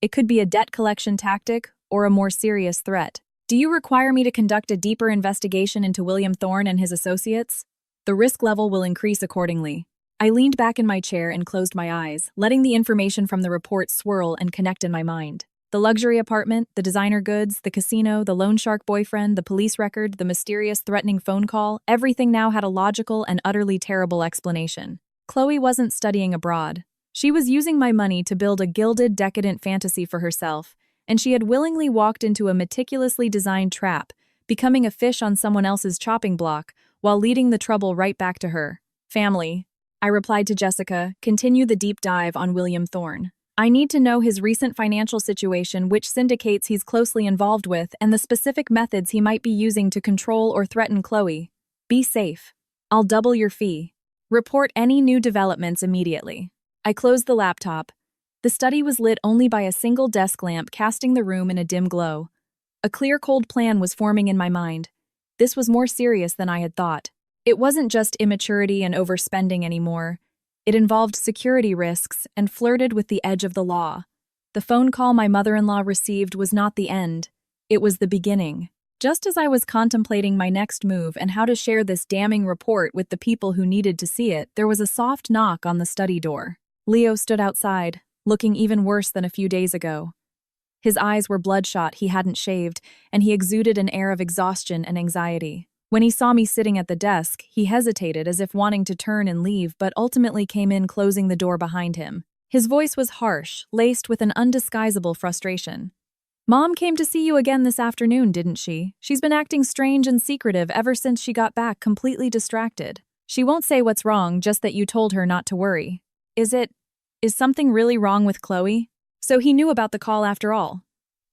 It could be a debt collection tactic or a more serious threat. Do you require me to conduct a deeper investigation into William Thorne and his associates? The risk level will increase accordingly. I leaned back in my chair and closed my eyes, letting the information from the report swirl and connect in my mind. The luxury apartment, the designer goods, the casino, the loan shark boyfriend, the police record, the mysterious threatening phone call, everything now had a logical and utterly terrible explanation. Chloe wasn't studying abroad. She was using my money to build a gilded, decadent fantasy for herself, and she had willingly walked into a meticulously designed trap, becoming a fish on someone else's chopping block, while leading the trouble right back to her. Family, I replied to Jessica, continue the deep dive on William Thorne. I need to know his recent financial situation, which syndicates he's closely involved with, and the specific methods he might be using to control or threaten Chloe. Be safe. I'll double your fee. Report any new developments immediately. I closed the laptop. The study was lit only by a single desk lamp, casting the room in a dim glow. A clear, cold plan was forming in my mind. This was more serious than I had thought. It wasn't just immaturity and overspending anymore. It involved security risks and flirted with the edge of the law. The phone call my mother-in-law received was not the end. It was the beginning. Just as I was contemplating my next move and how to share this damning report with the people who needed to see it, there was a soft knock on the study door. Leo stood outside, looking even worse than a few days ago. His eyes were bloodshot, he hadn't shaved, and he exuded an air of exhaustion and anxiety. When he saw me sitting at the desk, he hesitated as if wanting to turn and leave, but ultimately came in, closing the door behind him. His voice was harsh, laced with an undisguisable frustration. Mom came to see you again this afternoon, didn't she? She's been acting strange and secretive ever since she got back, completely distracted. She won't say what's wrong, just that you told her not to worry. Is something really wrong with Chloe? So he knew about the call after all.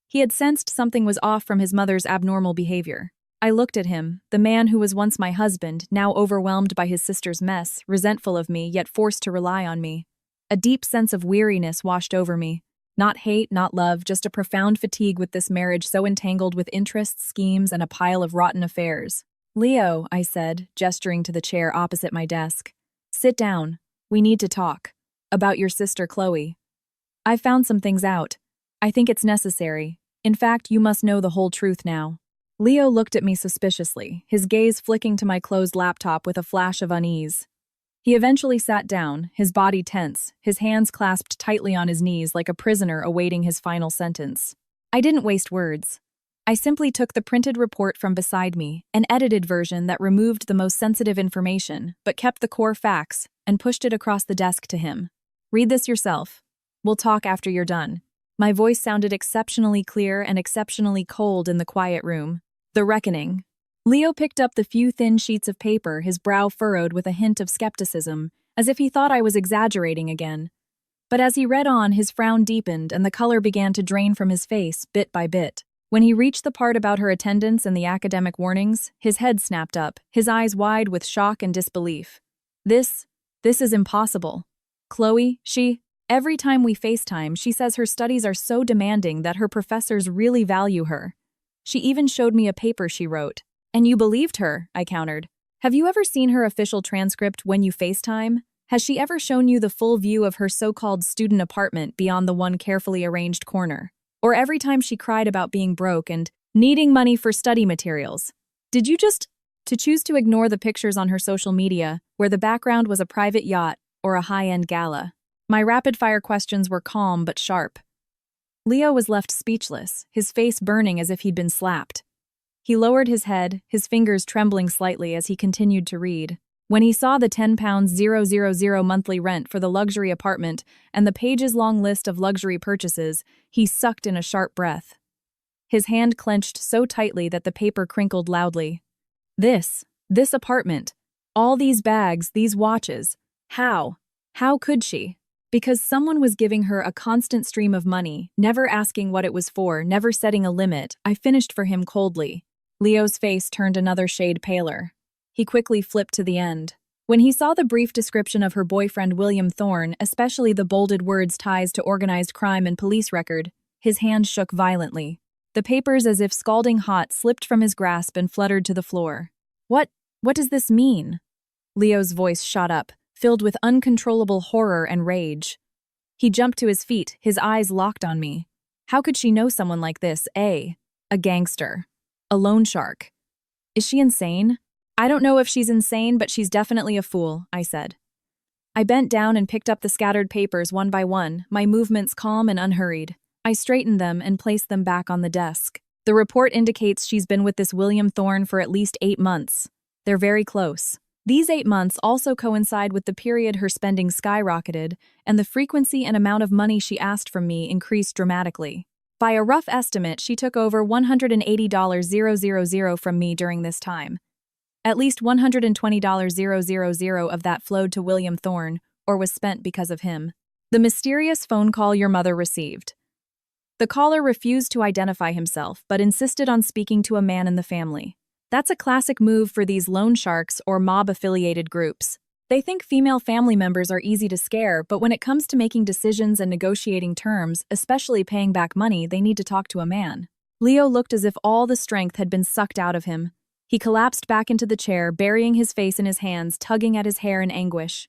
He had sensed something was off from his mother's abnormal behavior. I looked at him, the man who was once my husband, now overwhelmed by his sister's mess, resentful of me, yet forced to rely on me. A deep sense of weariness washed over me. Not hate, not love, just a profound fatigue with this marriage so entangled with interests, schemes, and a pile of rotten affairs. Leo, I said, gesturing to the chair opposite my desk. Sit down. We need to talk. About your sister, Chloe. I've found some things out. I think it's necessary. In fact, you must know the whole truth now. Leo looked at me suspiciously, his gaze flicking to my closed laptop with a flash of unease. He eventually sat down, his body tense, his hands clasped tightly on his knees like a prisoner awaiting his final sentence. I didn't waste words. I simply took the printed report from beside me, an edited version that removed the most sensitive information, but kept the core facts, and pushed it across the desk to him. Read this yourself. We'll talk after you're done. My voice sounded exceptionally clear and exceptionally cold in the quiet room. The reckoning. Leo picked up the few thin sheets of paper, his brow furrowed with a hint of skepticism, as if he thought I was exaggerating again. But as he read on, his frown deepened and the color began to drain from his face, bit by bit. When he reached the part about her attendance and the academic warnings, his head snapped up, his eyes wide with shock and disbelief. This is impossible. Chloe, every time we FaceTime, she says her studies are so demanding that her professors really value her. She even showed me a paper she wrote. And you believed her, I countered. Have you ever seen her official transcript when you FaceTime? Has she ever shown you the full view of her so-called student apartment beyond the one carefully arranged corner? Or every time she cried about being broke and needing money for study materials? Did you just choose to ignore the pictures on her social media where the background was a private yacht or a high-end gala? My rapid-fire questions were calm but sharp. Leo was left speechless, his face burning as if he'd been slapped. He lowered his head, his fingers trembling slightly as he continued to read. When he saw the £10,000 monthly rent for the luxury apartment and the pages-long list of luxury purchases, he sucked in a sharp breath. His hand clenched so tightly that the paper crinkled loudly. This apartment, all these bags, these watches. How could she? Because someone was giving her a constant stream of money, never asking what it was for, never setting a limit. I finished for him coldly. Leo's face turned another shade paler. He quickly flipped to the end. When he saw the brief description of her boyfriend William Thorne, especially the bolded words ties to organized crime and police record, his hand shook violently. The papers, as if scalding hot, slipped from his grasp and fluttered to the floor. What does this mean? Leo's voice shot up, filled with uncontrollable horror and rage. He jumped to his feet, his eyes locked on me. How could she know someone like this? A gangster. A loan shark. Is she insane? I don't know if she's insane, but she's definitely a fool, I said. I bent down and picked up the scattered papers one by one, my movements calm and unhurried. I straightened them and placed them back on the desk. The report indicates she's been with this William Thorne for at least 8 months. They're very close. These 8 months also coincide with the period her spending skyrocketed, and the frequency and amount of money she asked from me increased dramatically. By a rough estimate, she took over $180,000 from me during this time. At least $120,000 of that flowed to William Thorne, or was spent because of him. The mysterious phone call your mother received. The caller refused to identify himself, but insisted on speaking to a man in the family. That's a classic move for these loan sharks or mob-affiliated groups. They think female family members are easy to scare, but when it comes to making decisions and negotiating terms, especially paying back money, they need to talk to a man. Leo looked as if all the strength had been sucked out of him. He collapsed back into the chair, burying his face in his hands, tugging at his hair in anguish.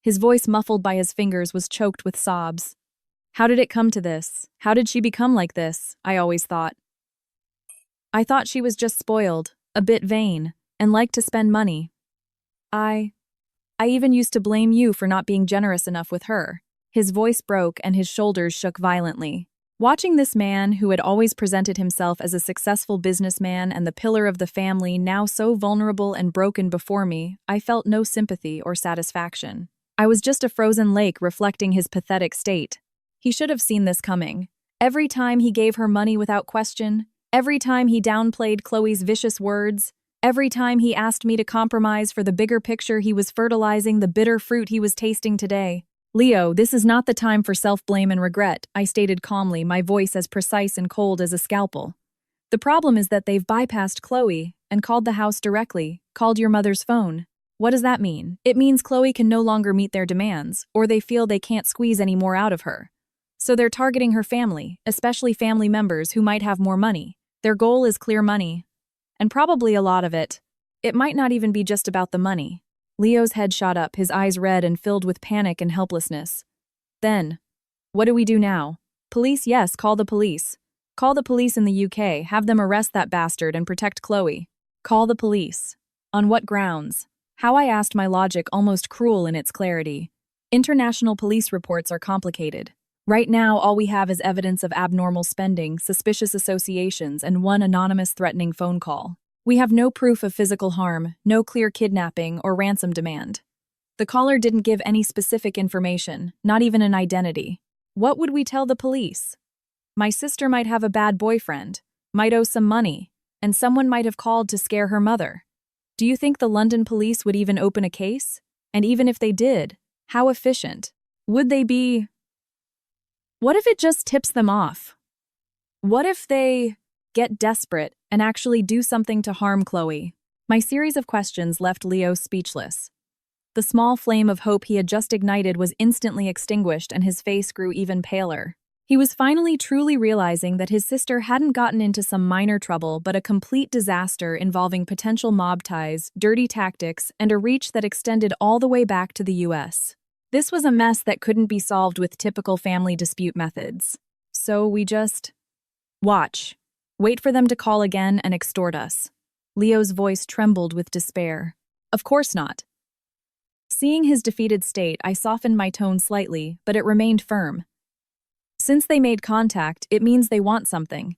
His voice, muffled by his fingers, was choked with sobs. How did it come to this? How did she become like this? I always thought. I thought she was just spoiled, a bit vain, and liked to spend money. I even used to blame you for not being generous enough with her. His voice broke and his shoulders shook violently. Watching this man, who had always presented himself as a successful businessman and the pillar of the family, now so vulnerable and broken before me, I felt no sympathy or satisfaction. I was just a frozen lake reflecting his pathetic state. He should have seen this coming. Every time he gave her money without question, every time he downplayed Chloe's vicious words, every time he asked me to compromise for the bigger picture, he was fertilizing the bitter fruit he was tasting today. Leo, this is not the time for self-blame and regret, I stated calmly, my voice as precise and cold as a scalpel. The problem is that they've bypassed Chloe and called the house directly, called your mother's phone. What does that mean? It means Chloe can no longer meet their demands, or they feel they can't squeeze any more out of her. So they're targeting her family, especially family members who might have more money. Their goal is clear money. And probably a lot of it. It might not even be just about the money. Leo's head shot up, his eyes red and filled with panic and helplessness. Then, what do we do now? Police, yes, call the police. Call the police in the UK, have them arrest that bastard and protect Chloe. Call the police. On what grounds? How, I asked, my logic almost cruel in its clarity. International police reports are complicated. Right now, all we have is evidence of abnormal spending, suspicious associations, and one anonymous threatening phone call. We have no proof of physical harm, no clear kidnapping or ransom demand. The caller didn't give any specific information, not even an identity. What would we tell the police? My sister might have a bad boyfriend, might owe some money, and someone might have called to scare her mother. Do you think the London police would even open a case? And even if they did, how efficient? Would they be? What if it just tips them off? What if they get desperate and actually do something to harm Chloe? My series of questions left Leo speechless. The small flame of hope he had just ignited was instantly extinguished and his face grew even paler. He was finally truly realizing that his sister hadn't gotten into some minor trouble but a complete disaster involving potential mob ties, dirty tactics, and a reach that extended all the way back to the US. This was a mess that couldn't be solved with typical family dispute methods. So we just watch. Wait for them to call again and extort us. Leo's voice trembled with despair. Of course not. Seeing his defeated state, I softened my tone slightly, but it remained firm. Since they made contact, it means they want something.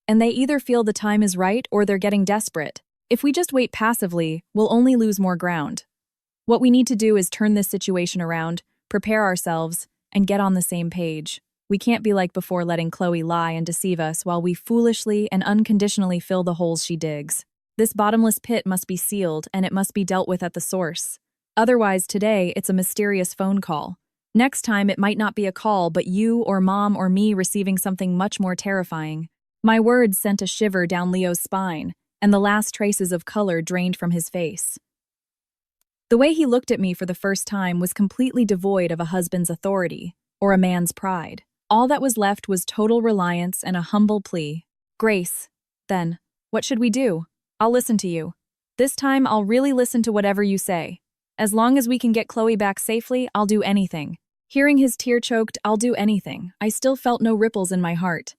And they either feel the time is right or they're getting desperate. If we just wait passively, we'll only lose more ground. What we need to do is turn this situation around, prepare ourselves, and get on the same page. We can't be like before, letting Chloe lie and deceive us while we foolishly and unconditionally fill the holes she digs. This bottomless pit must be sealed and it must be dealt with at the source. Otherwise, today, it's a mysterious phone call. Next time, it might not be a call, but you or mom or me receiving something much more terrifying. My words sent a shiver down Leo's spine, and the last traces of color drained from his face. The way he looked at me for the first time was completely devoid of a husband's authority or a man's pride. All that was left was total reliance and a humble plea. Grace, then, what should we do? I'll listen to you. This time, I'll really listen to whatever you say. As long as we can get Chloe back safely, I'll do anything. Hearing his tear-choked, I'll do anything, I still felt no ripples in my heart.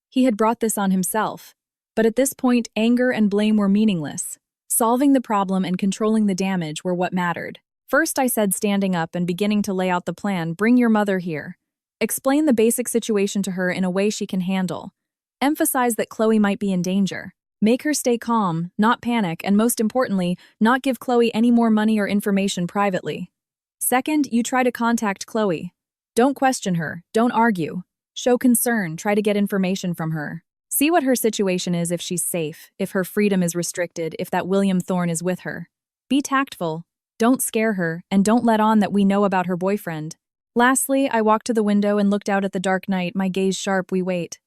He had brought this on himself. But at this point, anger and blame were meaningless. Solving the problem and controlling the damage were what mattered. First, I said, standing up and beginning to lay out the plan, bring your mother here. Explain the basic situation to her in a way she can handle. Emphasize that Chloe might be in danger. Make her stay calm, not panic, and most importantly, not give Chloe any more money or information privately. Second, you try to contact Chloe. Don't question her, don't argue. Show concern, try to get information from her. See what her situation is, if she's safe, if her freedom is restricted, if that William Thorne is with her. Be tactful. Don't scare her, and don't let on that we know about her boyfriend. Lastly, I walked to the window and looked out at the dark night, my gaze sharp. We wait.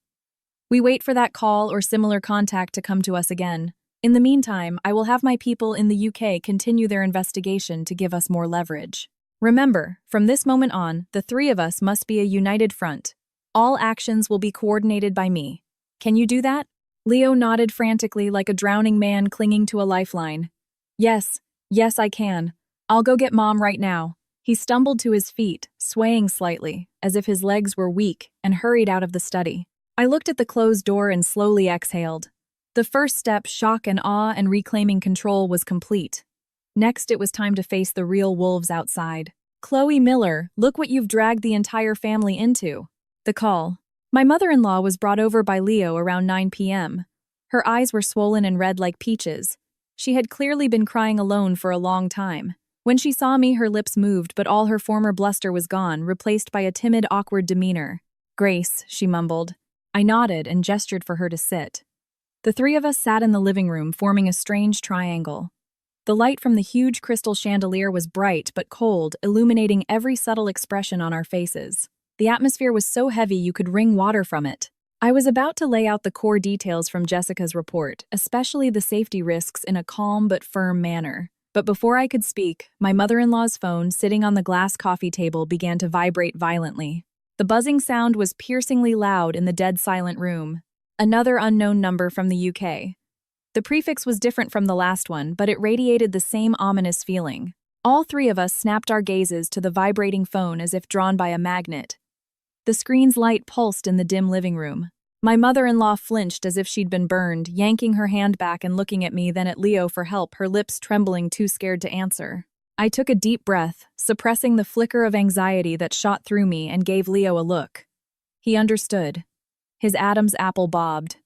We wait for that call or similar contact to come to us again. In the meantime, I will have my people in the UK continue their investigation to give us more leverage. Remember, from this moment on, the three of us must be a united front. All actions will be coordinated by me. Can you do that? Leo nodded frantically like a drowning man clinging to a lifeline. Yes, I can. I'll go get Mom right now. He stumbled to his feet, swaying slightly, as if his legs were weak, and hurried out of the study. I looked at the closed door and slowly exhaled. The first step, shock and awe and reclaiming control, was complete. Next, it was time to face the real wolves outside. Chloe Miller, look what you've dragged the entire family into. The call. My mother-in-law was brought over by Leo around 9 p.m. Her eyes were swollen and red like peaches. She had clearly been crying alone for a long time. When she saw me, her lips moved, but all her former bluster was gone, replaced by a timid, awkward demeanor. Grace, she mumbled. I nodded and gestured for her to sit. The three of us sat in the living room, forming a strange triangle. The light from the huge crystal chandelier was bright but cold, illuminating every subtle expression on our faces. The atmosphere was so heavy you could wring water from it. I was about to lay out the core details from Jessica's report, especially the safety risks, in a calm but firm manner. But before I could speak, my mother-in-law's phone, sitting on the glass coffee table, began to vibrate violently. The buzzing sound was piercingly loud in the dead-silent room. Another unknown number from the UK. The prefix was different from the last one, but it radiated the same ominous feeling. All three of us snapped our gazes to the vibrating phone as if drawn by a magnet. The screen's light pulsed in the dim living room. My mother-in-law flinched as if she'd been burned, yanking her hand back and looking at me, then at Leo for help, her lips trembling, too scared to answer. I took a deep breath, suppressing the flicker of anxiety that shot through me, and gave Leo a look. He understood. His Adam's apple bobbed.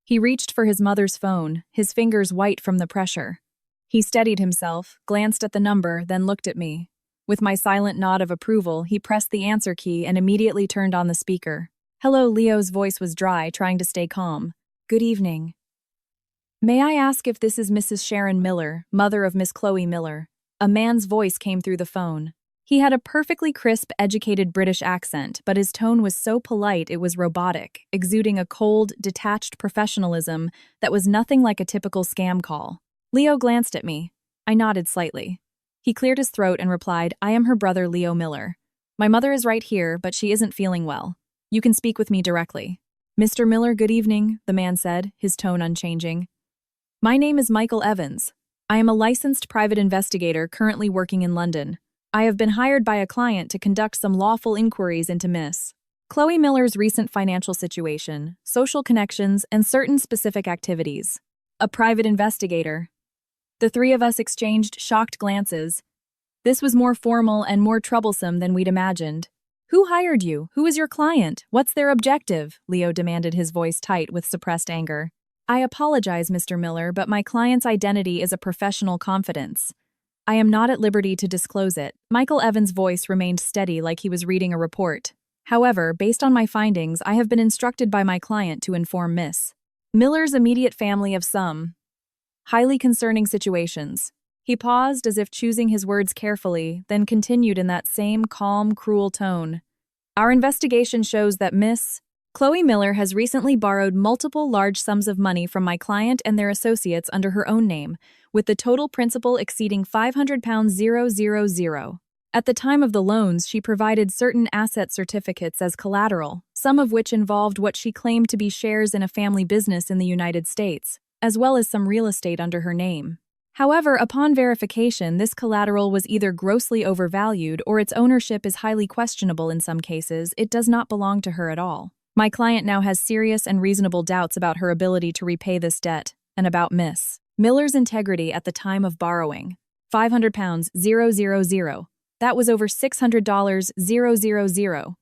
He reached for his mother's phone, his fingers white from the pressure. He steadied himself, glanced at the number, then looked at me. With my silent nod of approval, he pressed the answer key and immediately turned on the speaker. Hello, Leo's voice was dry, trying to stay calm. Good evening. May I ask if this is Mrs. Sharon Miller, mother of Miss Chloe Miller? A man's voice came through the phone. He had a perfectly crisp, educated British accent, but his tone was so polite it was robotic, exuding a cold, detached professionalism that was nothing like a typical scam call. Leo glanced at me. I nodded slightly. He cleared his throat and replied, "I am her brother, Leo Miller. My mother is right here, but she isn't feeling well. You can speak with me directly." "Mr. Miller, good evening," the man said, his tone unchanging. "My name is Michael Evans. I am a licensed private investigator currently working in London. I have been hired by a client to conduct some lawful inquiries into Miss Chloe Miller's recent financial situation, social connections, and certain specific activities. A private investigator." The three of us exchanged shocked glances. This was more formal and more troublesome than we'd imagined. "Who hired you? Who is your client? What's their objective?" Leo demanded, his voice tight with suppressed anger. "I apologize, Mr. Miller, but my client's identity is a professional confidence. I am not at liberty to disclose it." Michael Evans' voice remained steady like he was reading a report. "However, based on my findings, I have been instructed by my client to inform Miss Miller's immediate family of some highly concerning situations." He paused as if choosing his words carefully, then continued in that same calm, cruel tone. "Our investigation shows that Miss Chloe Miller has recently borrowed multiple large sums of money from my client and their associates under her own name, with the total principal exceeding £500,000. At the time of the loans, she provided certain asset certificates as collateral, some of which involved what she claimed to be shares in a family business in the United States, as well as some real estate under her name. However, upon verification, this collateral was either grossly overvalued or its ownership is highly questionable in some cases. It does not belong to her at all. My client now has serious and reasonable doubts about her ability to repay this debt, and about Miss Miller's integrity at the time of borrowing. £500,000. That was over $600,000.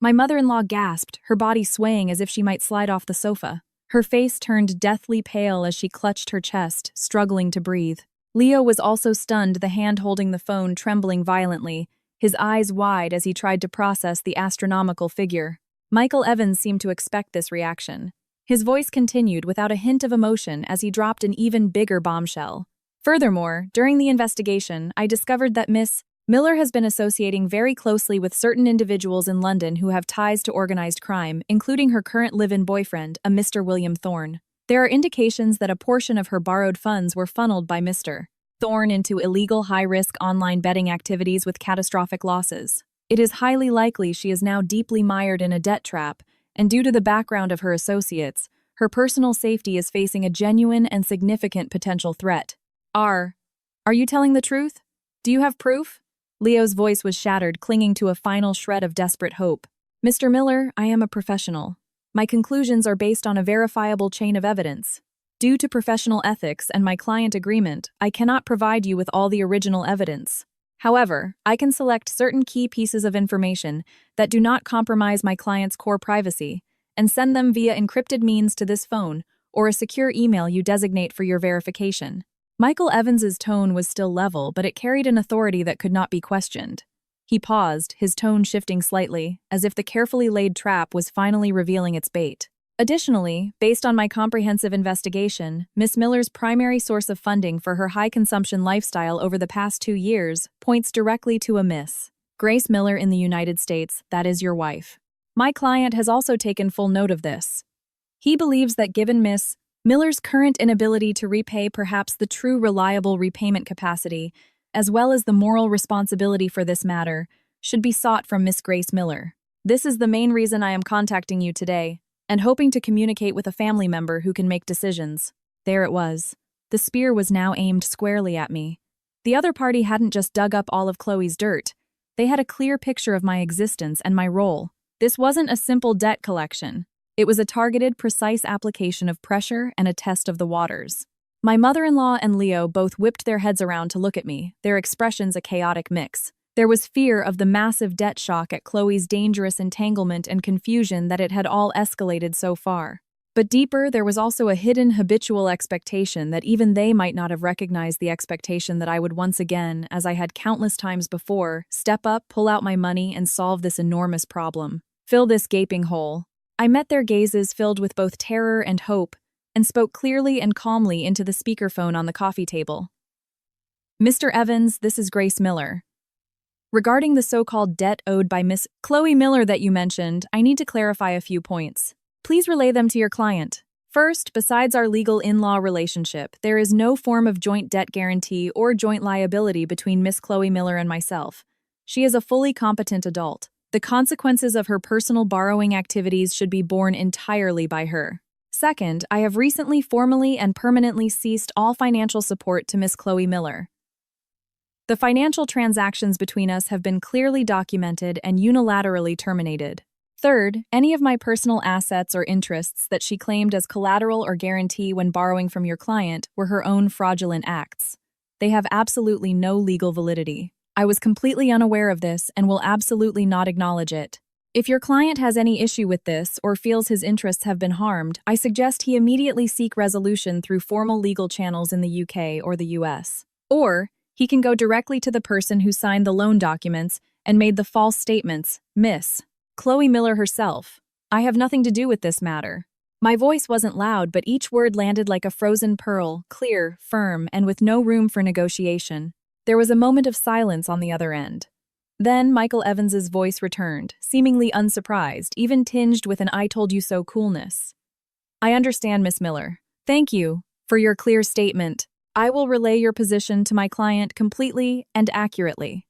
My mother-in-law gasped, her body swaying as if she might slide off the sofa. Her face turned deathly pale as she clutched her chest, struggling to breathe. Leo was also stunned, the hand holding the phone trembling violently, his eyes wide as he tried to process the astronomical figure. Michael Evans seemed to expect this reaction. His voice continued without a hint of emotion as he dropped an even bigger bombshell. "Furthermore, during the investigation, I discovered that Miss Miller has been associating very closely with certain individuals in London who have ties to organized crime, including her current live-in boyfriend, a Mr. William Thorne. There are indications that a portion of her borrowed funds were funneled by Mr. Thorne into illegal high-risk online betting activities with catastrophic losses. It is highly likely she is now deeply mired in a debt trap, and due to the background of her associates, her personal safety is facing a genuine and significant potential threat." Are you telling the truth? Do you have proof?" Leo's voice was shattered, clinging to a final shred of desperate hope. "Mr. Miller, I am a professional. My conclusions are based on a verifiable chain of evidence. Due to professional ethics and my client agreement, I cannot provide you with all the original evidence. However, I can select certain key pieces of information that do not compromise my client's core privacy and send them via encrypted means to this phone or a secure email you designate for your verification." Michael Evans's tone was still level, but it carried an authority that could not be questioned. He paused, his tone shifting slightly, as if the carefully laid trap was finally revealing its bait. "Additionally, based on my comprehensive investigation, Miss Miller's primary source of funding for her high-consumption lifestyle over the past 2 years points directly to a Miss Grace Miller in the United States, that is your wife. My client has also taken full note of this. He believes that given Miss Miller's current inability to repay perhaps the true reliable repayment capacity, as well as the moral responsibility for this matter, should be sought from Miss Grace Miller. This is the main reason I am contacting you today, and hoping to communicate with a family member who can make decisions." There it was. The spear was now aimed squarely at me. The other party hadn't just dug up all of Chloe's dirt. They had a clear picture of my existence and my role. This wasn't a simple debt collection. It was a targeted, precise application of pressure and a test of the waters. My mother-in-law and Leo both whipped their heads around to look at me, their expressions a chaotic mix. There was fear of the massive debt shock at Chloe's dangerous entanglement and confusion that it had all escalated so far. But deeper, there was also a hidden habitual expectation that even they might not have recognized the expectation that I would once again, as I had countless times before, step up, pull out my money, and solve this enormous problem. Fill this gaping hole. I met their gazes filled with both terror and hope, and spoke clearly and calmly into the speakerphone on the coffee table. Mr. Evans, this is Grace Miller. Regarding the so-called debt owed by Miss Chloe Miller that you mentioned, I need to clarify a few points. Please relay them to your client. First, besides our legal in-law relationship, there is no form of joint debt guarantee or joint liability between Miss Chloe Miller and myself. She is a fully competent adult. The consequences of her personal borrowing activities should be borne entirely by her. Second, I have recently formally and permanently ceased all financial support to Miss Chloe Miller. The financial transactions between us have been clearly documented and unilaterally terminated. Third, any of my personal assets or interests that she claimed as collateral or guarantee when borrowing from your client were her own fraudulent acts. They have absolutely no legal validity. I was completely unaware of this and will absolutely not acknowledge it. If your client has any issue with this or feels his interests have been harmed, I suggest he immediately seek resolution through formal legal channels in the UK or the US. Or, he can go directly to the person who signed the loan documents and made the false statements, Miss Chloe Miller herself. I have nothing to do with this matter. My voice wasn't loud, but each word landed like a frozen pearl, clear, firm, and with no room for negotiation. There was a moment of silence on the other end. Then Michael Evans's voice returned, seemingly unsurprised, even tinged with an I told you so coolness. I understand, Miss Miller. Thank you for your clear statement. I will relay your position to my client completely and accurately.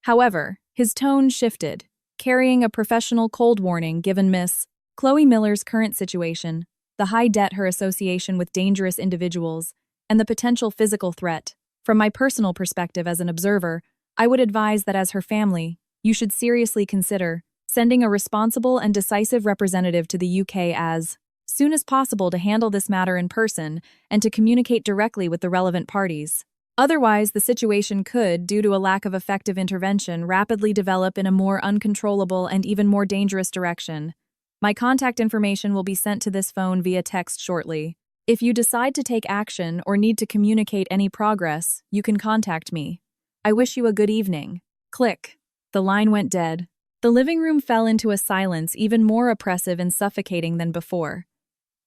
However, his tone shifted, carrying a professional cold warning given Miss Chloe Miller's current situation, the high debt her association with dangerous individuals, and the potential physical threat. From my personal perspective as an observer, I would advise that as her family, you should seriously consider sending a responsible and decisive representative to the UK as soon as possible to handle this matter in person and to communicate directly with the relevant parties. Otherwise, the situation could, due to a lack of effective intervention, rapidly develop in a more uncontrollable and even more dangerous direction. My contact information will be sent to this phone via text shortly. If you decide to take action or need to communicate any progress, you can contact me. I wish you a good evening. Click. The line went dead. The living room fell into a silence even more oppressive and suffocating than before.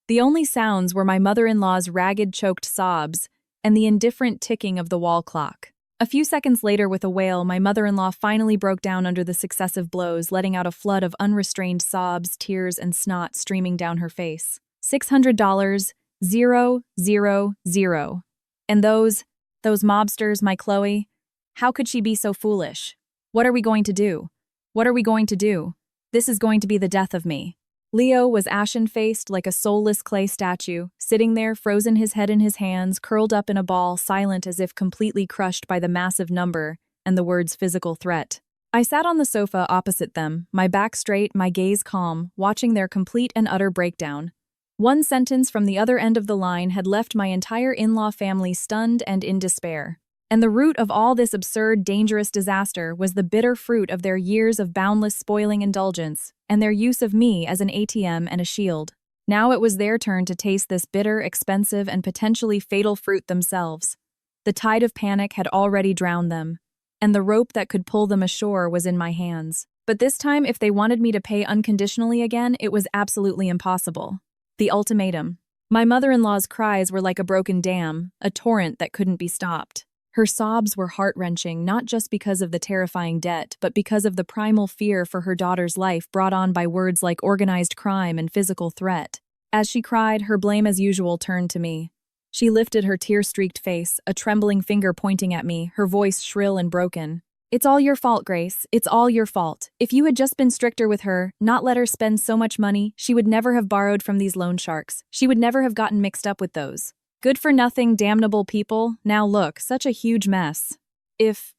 The only sounds were my mother-in-law's ragged, choked sobs and the indifferent ticking of the wall clock. A few seconds later, with a wail, my mother-in-law finally broke down under the successive blows, letting out a flood of unrestrained sobs, tears, and snot streaming down her face. $600, 000. And those mobsters, my Chloe, how could she be so foolish? What are we going to do? What are we going to do? This is going to be the death of me. Leo was ashen-faced like a soulless clay statue, sitting there, frozen, his head in his hands, curled up in a ball, silent as if completely crushed by the massive number and the words physical threat. I sat on the sofa opposite them, my back straight, my gaze calm, watching their complete and utter breakdown. One sentence from the other end of the line had left my entire in-law family stunned and in despair. And the root of all this absurd, dangerous disaster was the bitter fruit of their years of boundless spoiling indulgence and their use of me as an ATM and a shield. Now it was their turn to taste this bitter, expensive, and potentially fatal fruit themselves. The tide of panic had already drowned them, and the rope that could pull them ashore was in my hands. But this time, if they wanted me to pay unconditionally again, it was absolutely impossible. The ultimatum. My mother-in-law's cries were like a broken dam, a torrent that couldn't be stopped. Her sobs were heart-wrenching, not just because of the terrifying debt, but because of the primal fear for her daughter's life brought on by words like organized crime and physical threat. As she cried, her blame as usual turned to me. She lifted her tear-streaked face, a trembling finger pointing at me, her voice shrill and broken. "It's all your fault, Grace. It's all your fault. If you had just been stricter with her, not let her spend so much money, she would never have borrowed from these loan sharks. She would never have gotten mixed up with those good-for-nothing, damnable people. Now look, such a huge mess. If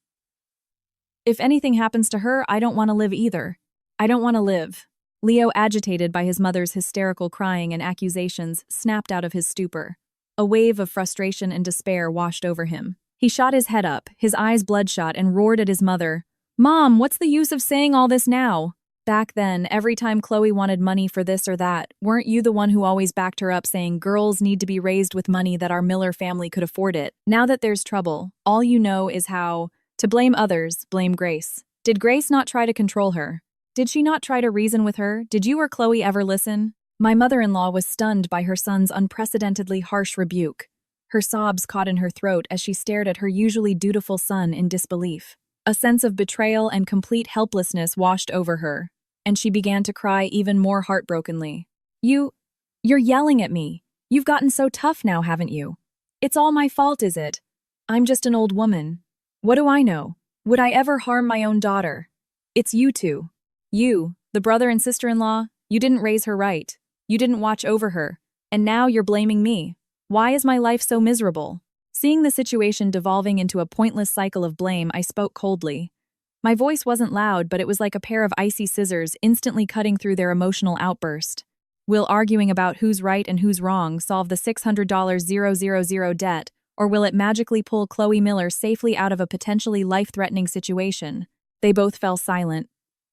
anything happens to her, I don't want to live either. I don't want to live." Leo, agitated by his mother's hysterical crying and accusations, snapped out of his stupor. A wave of frustration and despair washed over him. He shot his head up, his eyes bloodshot, and roared at his mother. "Mom, what's the use of saying all this now? Back then, every time Chloe wanted money for this or that, weren't you the one who always backed her up saying girls need to be raised with money that our Miller family could afford it? Now that there's trouble, all you know is how to blame others, blame Grace. Did Grace not try to control her? Did she not try to reason with her? Did you or Chloe ever listen?" My mother-in-law was stunned by her son's unprecedentedly harsh rebuke. Her sobs caught in her throat as she stared at her usually dutiful son in disbelief. A sense of betrayal and complete helplessness washed over her, and she began to cry even more heartbrokenly. You're yelling at me. You've gotten so tough now, haven't you? It's all my fault, is it? I'm just an old woman. What do I know? Would I ever harm my own daughter? It's you two. You, the brother and sister-in-law, you didn't raise her right. You didn't watch over her. And now you're blaming me. Why is my life so miserable? Seeing the situation devolving into a pointless cycle of blame, I spoke coldly. My voice wasn't loud, but it was like a pair of icy scissors instantly cutting through their emotional outburst. Will arguing about who's right and who's wrong solve the $600,000 debt, or will it magically pull Chloe Miller safely out of a potentially life-threatening situation? They both fell silent.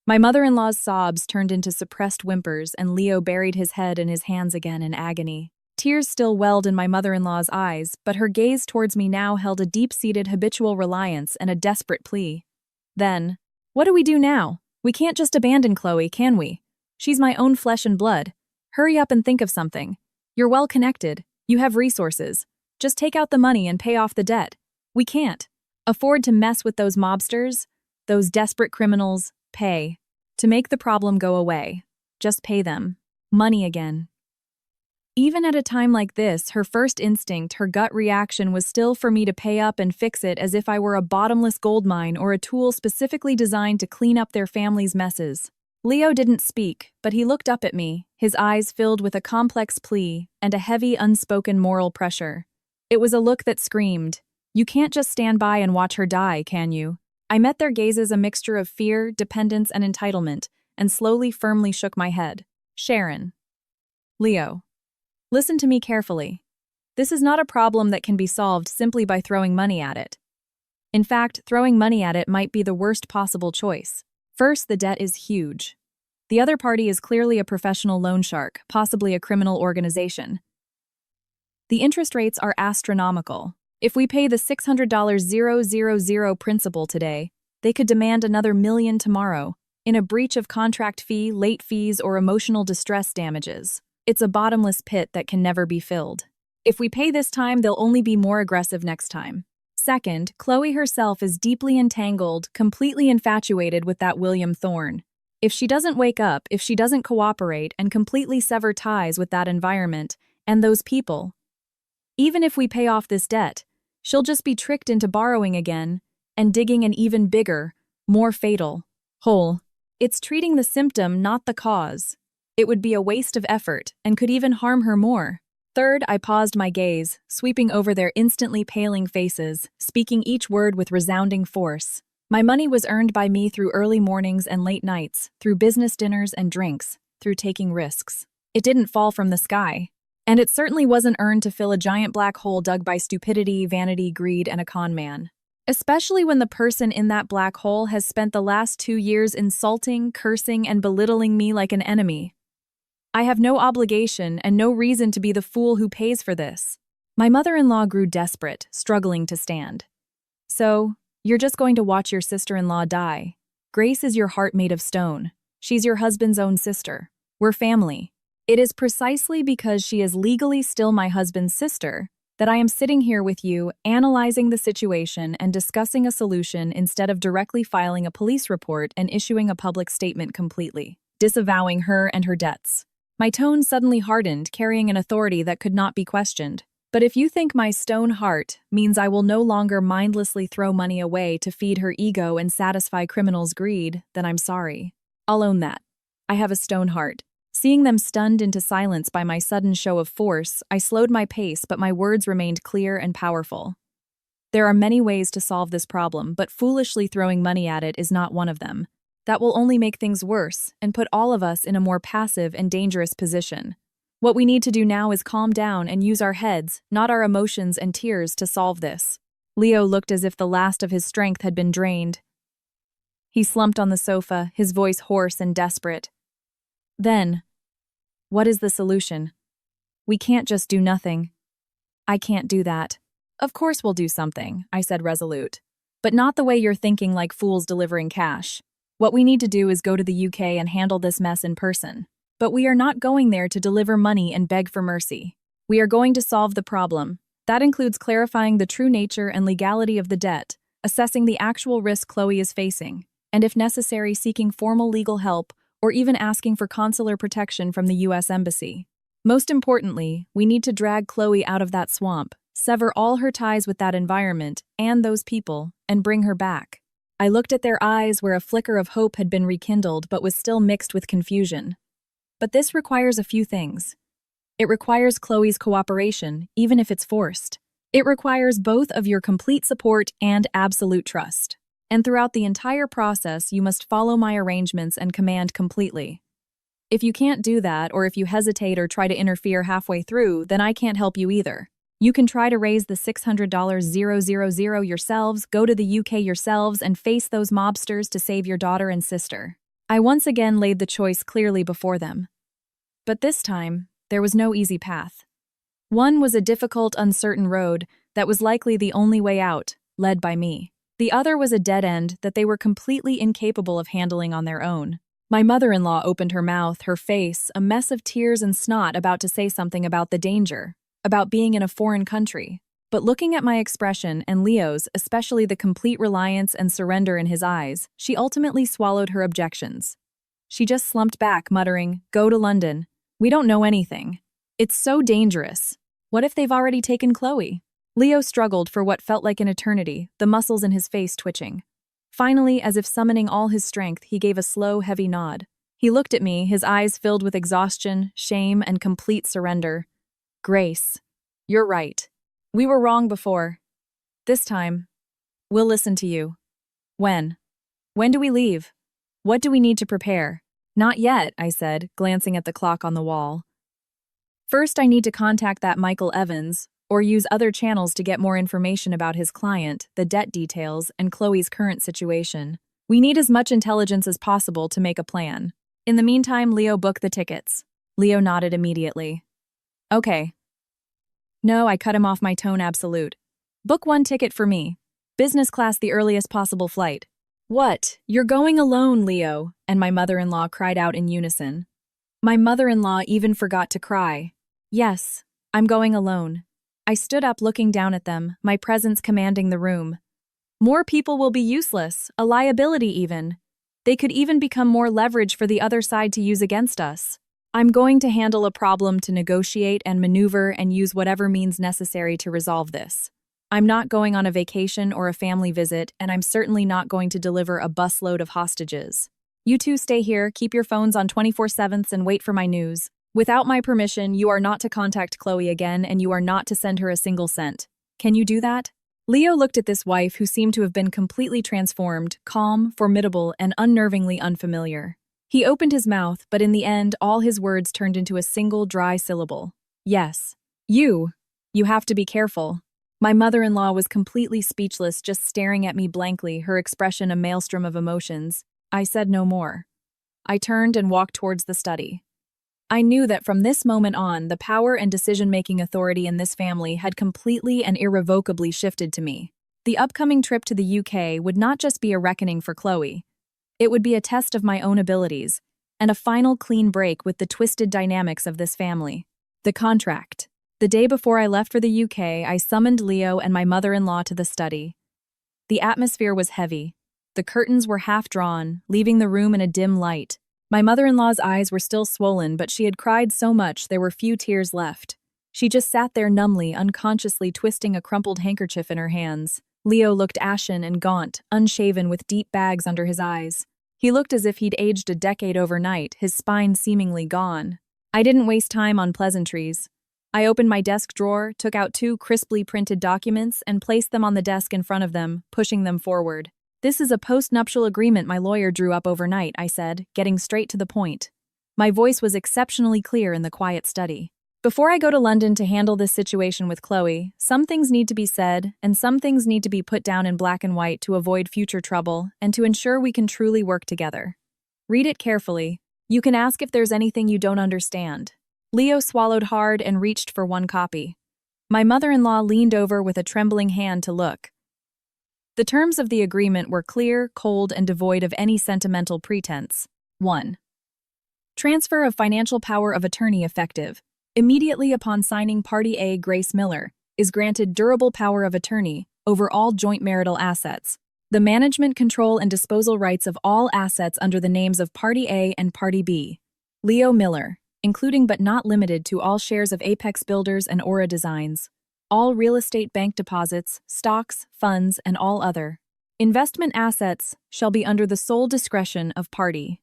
My mother-in-law's sobs turned into suppressed whimpers, and Leo buried his head in his hands again in agony. Tears still welled in my mother-in-law's eyes, but her gaze towards me now held a deep-seated habitual reliance and a desperate plea. Then, what do we do now? We can't just abandon Chloe, can we? She's my own flesh and blood. Hurry up and think of something. You're well connected. You have resources. Just take out the money and pay off the debt. We can't afford to mess with those mobsters, those desperate criminals. Pay. To make the problem go away. Just pay them. Money again. Even at a time like this, her first instinct, her gut reaction was still for me to pay up and fix it as if I were a bottomless gold mine or a tool specifically designed to clean up their family's messes. Leo didn't speak, but he looked up at me, his eyes filled with a complex plea and a heavy, unspoken moral pressure. It was a look that screamed, "You can't just stand by and watch her die, can you?" I met their gazes a mixture of fear, dependence, and entitlement, and slowly, firmly shook my head. Sharon. Leo. Listen to me carefully. This is not a problem that can be solved simply by throwing money at it. In fact, throwing money at it might be the worst possible choice. First, the debt is huge. The other party is clearly a professional loan shark, possibly a criminal organization. The interest rates are astronomical. If we pay the $600,000 principal today, they could demand another $1 million tomorrow, in a breach of contract fee, late fees, or emotional distress damages. It's a bottomless pit that can never be filled. If we pay this time, they'll only be more aggressive next time. Second, Chloe herself is deeply entangled, completely infatuated with that William Thorne. If she doesn't wake up, if she doesn't cooperate and completely sever ties with that environment and those people, even if we pay off this debt, she'll just be tricked into borrowing again and digging an even bigger, more fatal hole. It's treating the symptom, not the cause. It would be a waste of effort and could even harm her more. Third, I paused my gaze, sweeping over their instantly paling faces, speaking each word with resounding force. My money was earned by me through early mornings and late nights, through business dinners and drinks, through taking risks. It didn't fall from the sky. And it certainly wasn't earned to fill a giant black hole dug by stupidity, vanity, greed, and a con man. Especially when the person in that black hole has spent the last 2 years insulting, cursing, and belittling me like an enemy. I have no obligation and no reason to be the fool who pays for this. My mother-in-law grew desperate, struggling to stand. So, you're just going to watch your sister-in-law die. Grace is your heart made of stone. She's your husband's own sister. We're family. It is precisely because she is legally still my husband's sister that I am sitting here with you, analyzing the situation and discussing a solution instead of directly filing a police report and issuing a public statement completely, disavowing her and her debts. My tone suddenly hardened, carrying an authority that could not be questioned. But if you think my stone heart means I will no longer mindlessly throw money away to feed her ego and satisfy criminals' greed, then I'm sorry. I'll own that. I have a stone heart. Seeing them stunned into silence by my sudden show of force, I slowed my pace, but my words remained clear and powerful. There are many ways to solve this problem, but foolishly throwing money at it is not one of them. That will only make things worse and put all of us in a more passive and dangerous position. What we need to do now is calm down and use our heads, not our emotions and tears, to solve this. Leo looked as if the last of his strength had been drained. He slumped on the sofa, his voice hoarse and desperate. Then, what is the solution? We can't just do nothing. I can't do that. Of course we'll do something, I said resolute. But not the way you're thinking, like fools delivering cash. What we need to do is go to the UK and handle this mess in person. But we are not going there to deliver money and beg for mercy. We are going to solve the problem, That includes clarifying the true nature and legality of the debt, assessing the actual risk Chloe is facing, and if necessary, seeking formal legal help or even asking for consular protection from the U.S. Embassy. Most importantly, we need to drag Chloe out of that swamp, sever all her ties with that environment and those people, and bring her back. I looked at their eyes where a flicker of hope had been rekindled but was still mixed with confusion. But this requires a few things. It requires Chloe's cooperation, even if it's forced. It requires both of your complete support and absolute trust. And throughout the entire process, you must follow my arrangements and command completely. If you can't do that, or if you hesitate or try to interfere halfway through, then I can't help you either. You can try to raise the $600,000 yourselves, go to the UK yourselves, and face those mobsters to save your daughter and sister. I once again laid the choice clearly before them. But this time, there was no easy path. One was a difficult, uncertain road that was likely the only way out, led by me. The other was a dead end that they were completely incapable of handling on their own. My mother-in-law opened her mouth, her face, a mess of tears and snot, about to say something about the danger, about being in a foreign country. But looking at my expression and Leo's, especially the complete reliance and surrender in his eyes, she ultimately swallowed her objections. She just slumped back, muttering, "Go to London. We don't know anything. It's so dangerous. What if they've already taken Chloe?" Leo struggled for what felt like an eternity, the muscles in his face twitching. Finally, as if summoning all his strength, he gave a slow, heavy nod. He looked at me, his eyes filled with exhaustion, shame, and complete surrender. "Grace, you're right. We were wrong before. This time, we'll listen to you. When? When do we leave? What do we need to prepare?" "Not yet," I said, glancing at the clock on the wall. "First, I need to contact that Michael Evans, or use other channels to get more information about his client, the debt details, and Chloe's current situation. We need as much intelligence as possible to make a plan. In the meantime, Leo, book the tickets." Leo nodded immediately. "Okay." "No," I cut him off, my tone absolute. "Book one ticket for me. Business class, the earliest possible flight." "What? You're going alone, Leo?" and my mother-in-law cried out in unison. My mother-in-law even forgot to cry. "Yes, I'm going alone." I stood up, looking down at them, my presence commanding the room. "More people will be useless, a liability even. They could even become more leverage for the other side to use against us. I'm going to handle a problem, to negotiate and maneuver and use whatever means necessary to resolve this. I'm not going on a vacation or a family visit, and I'm certainly not going to deliver a busload of hostages. You two stay here, keep your phones on 24/7 and wait for my news. Without my permission, you are not to contact Chloe again, and you are not to send her a single cent. Can you do that?" Leo looked at this wife who seemed to have been completely transformed, calm, formidable, and unnervingly unfamiliar. He opened his mouth, but in the end, all his words turned into a single dry syllable. "Yes. You have to be careful." My mother-in-law was completely speechless, just staring at me blankly, her expression a maelstrom of emotions. I said no more. I turned and walked towards the study. I knew that from this moment on, the power and decision-making authority in this family had completely and irrevocably shifted to me. The upcoming trip to the UK would not just be a reckoning for Chloe. It would be a test of my own abilities, and a final clean break with the twisted dynamics of this family. The contract. The day before I left for the UK, I summoned Leo and my mother-in-law to the study. The atmosphere was heavy. The curtains were half drawn, leaving the room in a dim light. My mother-in-law's eyes were still swollen, but she had cried so much there were few tears left. She just sat there numbly, unconsciously twisting a crumpled handkerchief in her hands. Leo looked ashen and gaunt, unshaven with deep bags under his eyes. He looked as if he'd aged a decade overnight, his spine seemingly gone. I didn't waste time on pleasantries. I opened my desk drawer, took out 2 crisply printed documents, and placed them on the desk in front of them, pushing them forward. "This is a post-nuptial agreement my lawyer drew up overnight," I said, getting straight to the point. My voice was exceptionally clear in the quiet study. "Before I go to London to handle this situation with Chloe, some things need to be said, and some things need to be put down in black and white to avoid future trouble and to ensure we can truly work together. Read it carefully. You can ask if there's anything you don't understand." Leo swallowed hard and reached for one copy. My mother-in-law leaned over with a trembling hand to look. The terms of the agreement were clear, cold, and devoid of any sentimental pretense. 1. Transfer of financial power of attorney effective. Immediately upon signing, Party A, Grace Miller, is granted durable power of attorney over all joint marital assets, the management, control, and disposal rights of all assets under the names of Party A and Party B. Leo Miller, including but not limited to all shares of Apex Builders and Aura Designs, all real estate bank deposits, stocks, funds, and all other investment assets shall be under the sole discretion of Party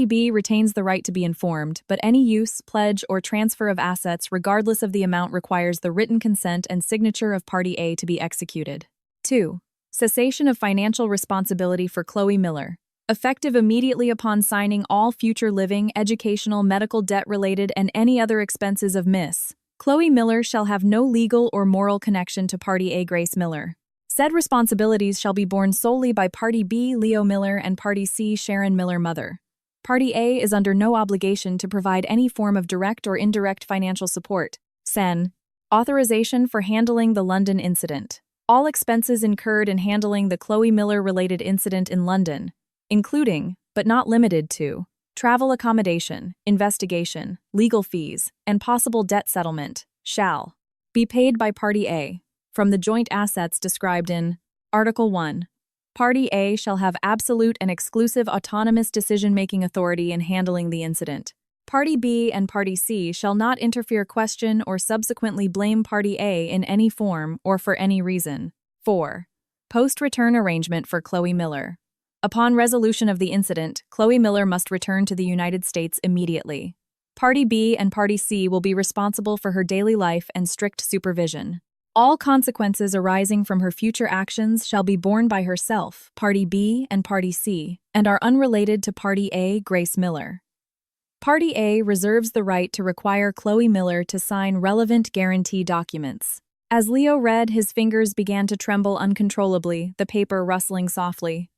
B retains the right to be informed, but any use, pledge, or transfer of assets regardless of the amount requires the written consent and signature of Party A to be executed. 2. Cessation of financial responsibility for Chloe Miller. Effective immediately upon signing, all future living, educational, medical debt-related, and any other expenses of Miss Chloe Miller shall have no legal or moral connection to Party A Grace Miller. Said responsibilities shall be borne solely by Party B Leo Miller and Party C Sharon Miller Mother. Party A is under no obligation to provide any form of direct or indirect financial support. Sen. Authorization for handling the London incident. All expenses incurred in handling the Chloe Miller-related incident in London, including, but not limited to, travel accommodation, investigation, legal fees, and possible debt settlement, shall be paid by Party A from the joint assets described in Article 1. Party A shall have absolute and exclusive autonomous decision-making authority in handling the incident. Party B and Party C shall not interfere, question, or subsequently blame Party A in any form or for any reason. 4. Post-return arrangement for Chloe Miller. Upon resolution of the incident, Chloe Miller must return to the United States immediately. Party B and Party C will be responsible for her daily life and strict supervision. All consequences arising from her future actions shall be borne by herself, Party B and Party C, and are unrelated to Party A Grace Miller. Party A reserves the right to require Chloe Miller to sign relevant guarantee documents. As Leo read, his fingers began to tremble uncontrollably, the paper rustling softly.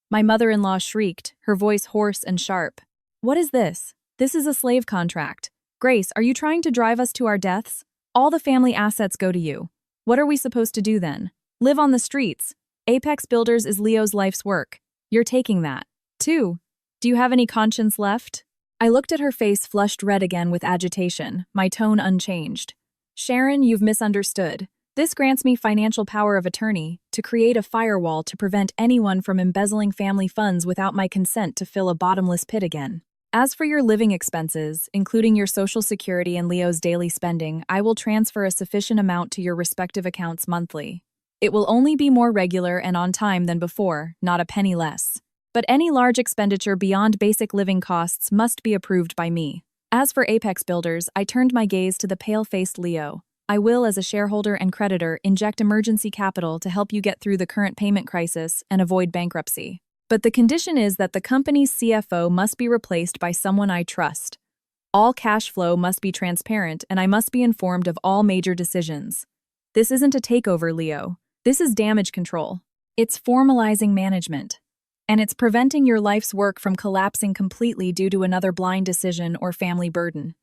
My mother-in-law shrieked, her voice hoarse and sharp. What is this? This is a slave contract. Grace, are you trying to drive us to our deaths? All the family assets go to you. What are we supposed to do then? Live on the streets. Apex Builders is Leo's life's work. You're taking that. 2. Do you have any conscience left? I looked at her face, flushed red again with agitation, my tone unchanged. Sharon, you've misunderstood. This grants me financial power of attorney to create a firewall to prevent anyone from embezzling family funds without my consent to fill a bottomless pit again. As for your living expenses, including your Social Security and Leo's daily spending, I will transfer a sufficient amount to your respective accounts monthly. It will only be more regular and on time than before, not a penny less. But any large expenditure beyond basic living costs must be approved by me. As for Apex Builders, I turned my gaze to the pale-faced Leo. I will, as a shareholder and creditor, inject emergency capital to help you get through the current payment crisis and avoid bankruptcy. But the condition is that the company's CFO must be replaced by someone I trust. All cash flow must be transparent, and I must be informed of all major decisions. This isn't a takeover, Leo. This is damage control. It's formalizing management. And it's preventing your life's work from collapsing completely due to another blind decision or family burden.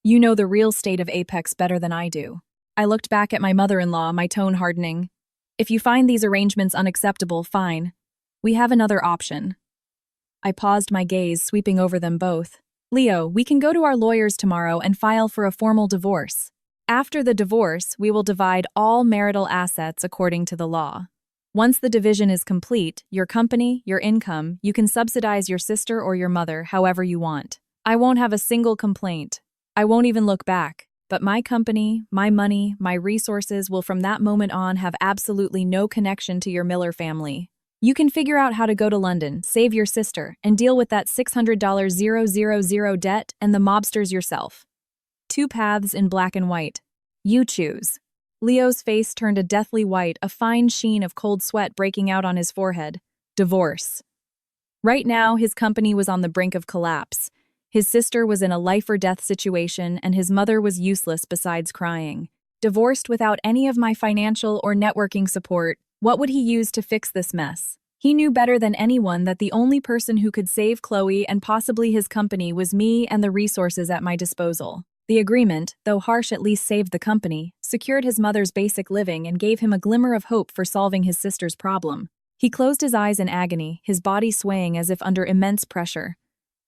You know the real state of Apex better than I do. I looked back at my mother-in-law, my tone hardening. If you find these arrangements unacceptable, fine. We have another option. I paused, my gaze sweeping over them both. Leo, we can go to our lawyers tomorrow and file for a formal divorce. After the divorce, we will divide all marital assets according to the law. Once the division is complete, your company, your income, you can subsidize your sister or your mother however you want. I won't have a single complaint. I won't even look back. But my company, my money, my resources will from that moment on have absolutely no connection to your Miller family. You can figure out how to go to London, save your sister, and deal with that $600,000 debt and the mobsters yourself. 2 paths in black and white. You choose. Leo's face turned a deathly white, a fine sheen of cold sweat breaking out on his forehead. Divorce. Right now, his company was on the brink of collapse. His sister was in a life-or-death situation, and his mother was useless besides crying. Divorced without any of my financial or networking support, what would he use to fix this mess? He knew better than anyone that the only person who could save Chloe and possibly his company was me and the resources at my disposal. The agreement, though harsh, at least saved the company, secured his mother's basic living and gave him a glimmer of hope for solving his sister's problem. He closed his eyes in agony, his body swaying as if under immense pressure.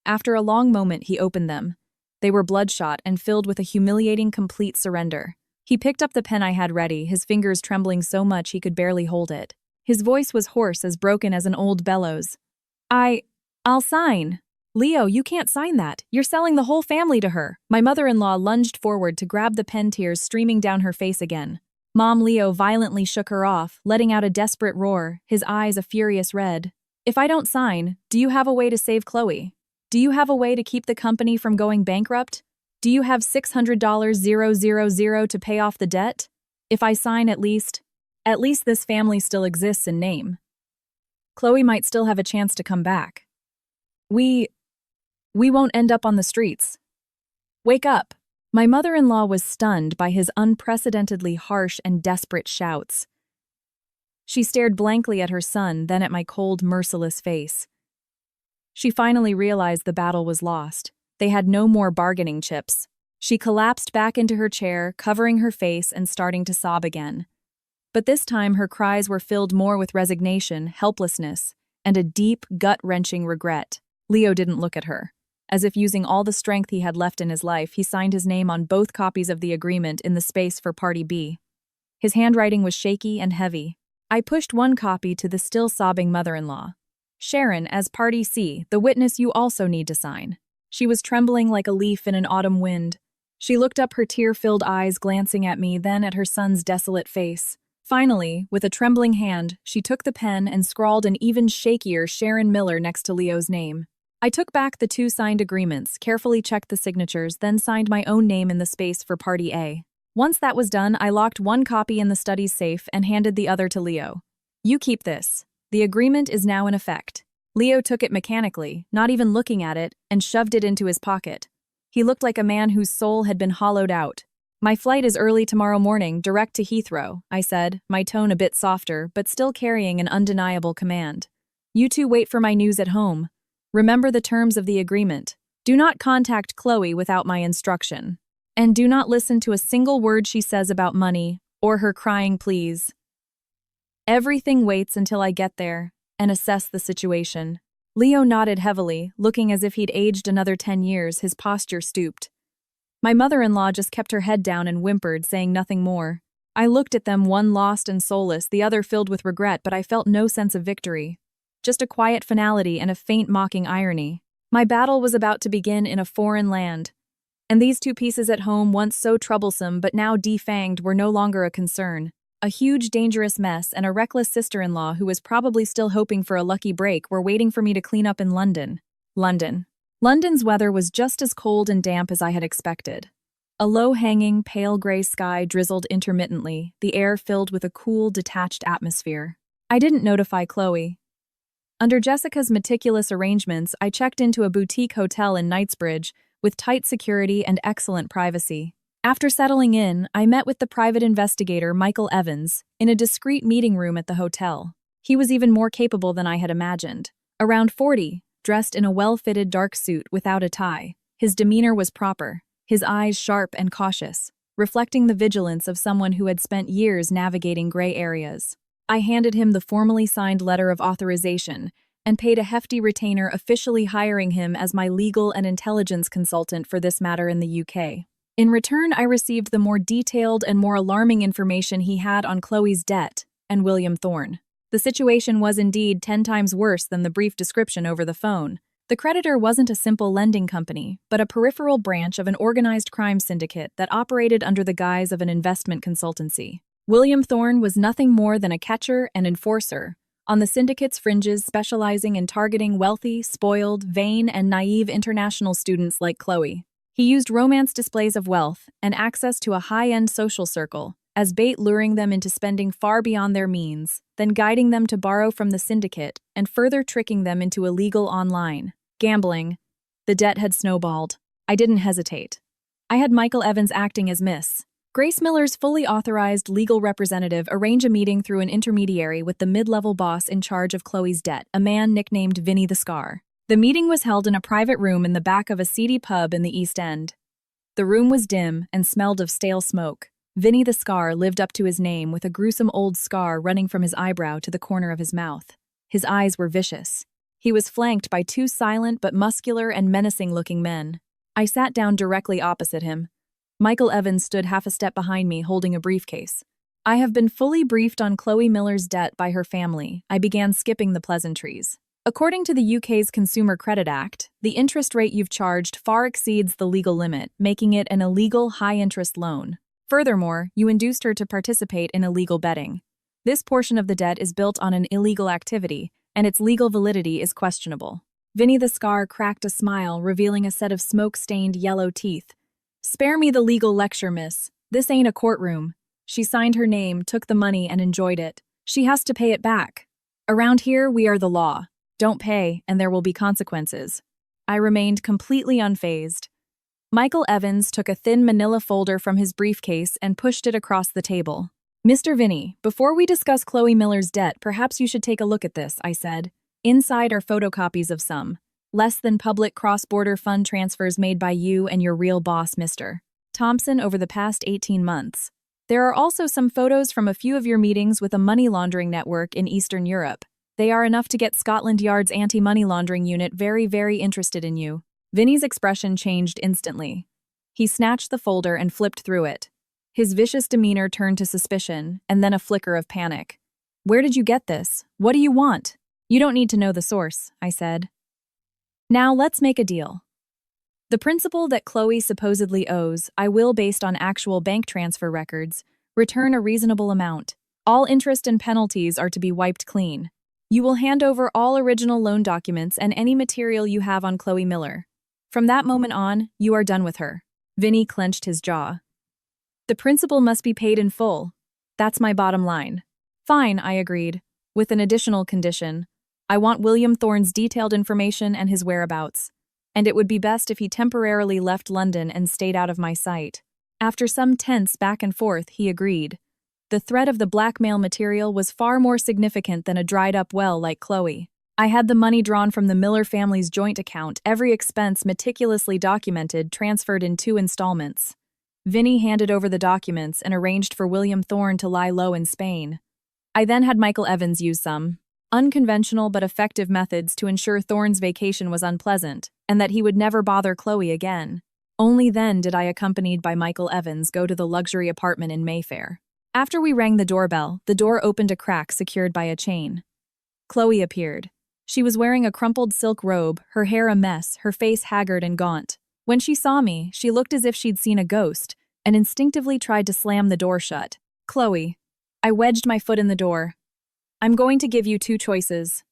After a long moment, he opened them. They were bloodshot and filled with a humiliating, complete surrender. He picked up the pen I had ready, his fingers trembling so much he could barely hold it. His voice was hoarse, as broken as an old bellows. I'll sign. Leo, you can't sign that. You're selling the whole family to her. My mother-in-law lunged forward to grab the pen, tears streaming down her face again. Mom Leo violently shook her off, letting out a desperate roar, his eyes a furious red. If I don't sign, do you have a way to save Chloe? Do you have a way to keep the company from going bankrupt? Do you have $600,000 to pay off the debt? If I sign, at least this family still exists in name. Chloe might still have a chance to come back. We won't end up on the streets. Wake up. My mother-in-law was stunned by his unprecedentedly harsh and desperate shouts. She stared blankly at her son, then at my cold, merciless face. She finally realized the battle was lost. They had no more bargaining chips. She collapsed back into her chair, covering her face and starting to sob again. But this time her cries were filled more with resignation, helplessness, and a deep, gut-wrenching regret. Leo didn't look at her. As if using all the strength he had left in his life, he signed his name on both copies of the agreement in the space for Party B. His handwriting was shaky and heavy. I pushed one copy to the still sobbing mother-in-law. Sharon, as Party C, the witness you also need to sign. She was trembling like a leaf in an autumn wind. She looked up, her tear-filled eyes glancing at me, then at her son's desolate face. Finally, with a trembling hand, she took the pen and scrawled an even shakier Sharon Miller next to Leo's name. I took back the two signed agreements, carefully checked the signatures, then signed my own name in the space for Party A. Once that was done, I locked one copy in the study's safe and handed the other to Leo. You keep this. The agreement is now in effect. Leo took it mechanically, not even looking at it, and shoved it into his pocket. He looked like a man whose soul had been hollowed out. My flight is early tomorrow morning, direct to Heathrow, I said, my tone a bit softer, but still carrying an undeniable command. You two wait for my news at home. Remember the terms of the agreement. Do not contact Chloe without my instruction. And do not listen to a single word she says about money or her crying pleas. Everything waits until I get there and assess the situation. Leo nodded heavily, looking as if he'd aged another 10 years, his posture stooped. My mother-in-law just kept her head down and whimpered, saying nothing more. I looked at them, one lost and soulless, the other filled with regret, but I felt no sense of victory. Just a quiet finality and a faint mocking irony. My battle was about to begin in a foreign land. And these two pieces at home, once so troublesome but now defanged, were no longer a concern. A huge, dangerous mess and a reckless sister-in-law who was probably still hoping for a lucky break were waiting for me to clean up in London. London's weather was just as cold and damp as I had expected. A low-hanging, pale gray sky drizzled intermittently, the air filled with a cool, detached atmosphere. I didn't notify Chloe. Under Jessica's meticulous arrangements, I checked into a boutique hotel in Knightsbridge with tight security and excellent privacy. After settling in, I met with the private investigator Michael Evans in a discreet meeting room at the hotel. He was even more capable than I had imagined. Around 40, dressed in a well-fitted dark suit without a tie. His demeanor was proper, his eyes sharp and cautious, reflecting the vigilance of someone who had spent years navigating gray areas. I handed him the formally signed letter of authorization and paid a hefty retainer, officially hiring him as my legal and intelligence consultant for this matter in the UK. In return, I received the more detailed and more alarming information he had on Chloe's debt and William Thorne. The situation was indeed 10 times worse than the brief description over the phone. The creditor wasn't a simple lending company, but a peripheral branch of an organized crime syndicate that operated under the guise of an investment consultancy. William Thorne was nothing more than a catcher and enforcer, on the syndicate's fringes, specializing in targeting wealthy, spoiled, vain, and naive international students like Chloe. He used romance displays of wealth and access to a high-end social circle as bait, luring them into spending far beyond their means, then guiding them to borrow from the syndicate and further tricking them into illegal online gambling. The debt had snowballed. I didn't hesitate. I had Michael Evans acting as Miss Grace Miller's fully authorized legal representative arrange a meeting through an intermediary with the mid-level boss in charge of Chloe's debt, a man nicknamed Vinny the Scar. The meeting was held in a private room in the back of a seedy pub in the East End. The room was dim and smelled of stale smoke. Vinny the Scar lived up to his name, with a gruesome old scar running from his eyebrow to the corner of his mouth. His eyes were vicious. He was flanked by two silent but muscular and menacing-looking men. I sat down directly opposite him. Michael Evans stood half a step behind me, holding a briefcase. I have been fully briefed on Chloe Miller's debt by her family. I began skipping the pleasantries. According to the UK's Consumer Credit Act, the interest rate you've charged far exceeds the legal limit, making it an illegal high-interest loan. Furthermore, you induced her to participate in illegal betting. This portion of the debt is built on an illegal activity, and its legal validity is questionable. Vinny the Scar cracked a smile, revealing a set of smoke-stained yellow teeth. Spare me the legal lecture, miss. This ain't a courtroom. She signed her name, took the money, and enjoyed it. She has to pay it back. Around here, we are the law. Don't pay, and there will be consequences. I remained completely unfazed. Michael Evans took a thin manila folder from his briefcase and pushed it across the table. Mr. Vinny, before we discuss Chloe Miller's debt, perhaps you should take a look at this, I said. Inside are photocopies of some less than public cross-border fund transfers made by you and your real boss, Mr. Thompson, over the past 18 months. There are also some photos from a few of your meetings with a money laundering network in Eastern Europe. They are enough to get Scotland Yard's anti-money laundering unit very, very interested in you. Vinny's expression changed instantly. He snatched the folder and flipped through it. His vicious demeanor turned to suspicion, and then a flicker of panic. Where did you get this? What do you want? You don't need to know the source, I said. Now let's make a deal. The principal that Chloe supposedly owes, I will, based on actual bank transfer records, return a reasonable amount. All interest and penalties are to be wiped clean. You will hand over all original loan documents and any material you have on Chloe Miller. From that moment on, you are done with her. Vinny clenched his jaw. The principal must be paid in full. That's my bottom line. Fine, I agreed, with an additional condition. I want William Thorne's detailed information and his whereabouts, and it would be best if he temporarily left London and stayed out of my sight. After some tense back and forth, he agreed. The threat of the blackmail material was far more significant than a dried-up well like Chloe. I had the money drawn from the Miller family's joint account, every expense meticulously documented, transferred in 2 installments. Vinny handed over the documents and arranged for William Thorne to lie low in Spain. I then had Michael Evans use some unconventional but effective methods to ensure Thorne's vacation was unpleasant and that he would never bother Chloe again. Only then did I, accompanied by Michael Evans, go to the luxury apartment in Mayfair. After we rang the doorbell, the door opened a crack secured by a chain. Chloe appeared. She was wearing a crumpled silk robe, her hair a mess, her face haggard and gaunt. When she saw me, she looked as if she'd seen a ghost and instinctively tried to slam the door shut. Chloe. I wedged my foot in the door. I'm going to give you 2 choices.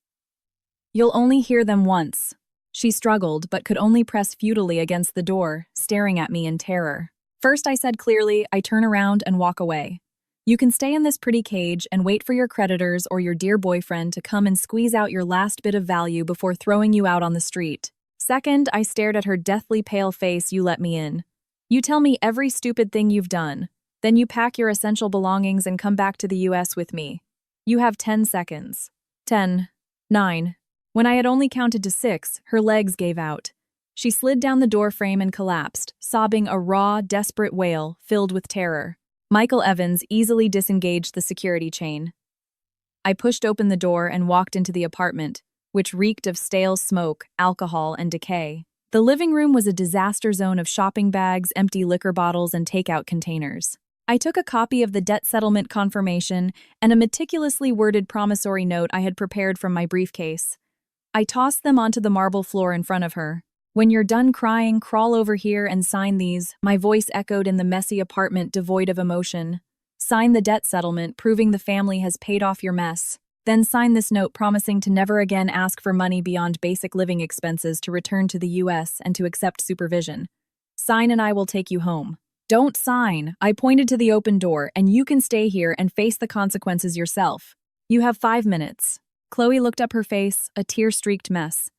You'll only hear them once. She struggled, but could only press futilely against the door, staring at me in terror. First, I said clearly, I turn around and walk away. You can stay in this pretty cage and wait for your creditors or your dear boyfriend to come and squeeze out your last bit of value before throwing you out on the street. Second, I stared at her deathly pale face. You let me in. You tell me every stupid thing you've done. Then you pack your essential belongings and come back to the US with me. You have 10 seconds. 10, 9. When I had only counted to 6, her legs gave out. She slid down the doorframe and collapsed, sobbing a raw, desperate wail filled with terror. Michael Evans easily disengaged the security chain. I pushed open the door and walked into the apartment, which reeked of stale smoke, alcohol, and decay. The living room was a disaster zone of shopping bags, empty liquor bottles, and takeout containers. I took a copy of the debt settlement confirmation and a meticulously worded promissory note I had prepared from my briefcase. I tossed them onto the marble floor in front of her. When you're done crying, crawl over here and sign these, my voice echoed in the messy apartment devoid of emotion. Sign the debt settlement, proving the family has paid off your mess. Then sign this note promising to never again ask for money beyond basic living expenses to return to the US and to accept supervision. Sign and I will take you home. Don't sign. I pointed to the open door, and you can stay here and face the consequences yourself. You have 5 minutes. Chloe looked up, her face a tear-streaked mess.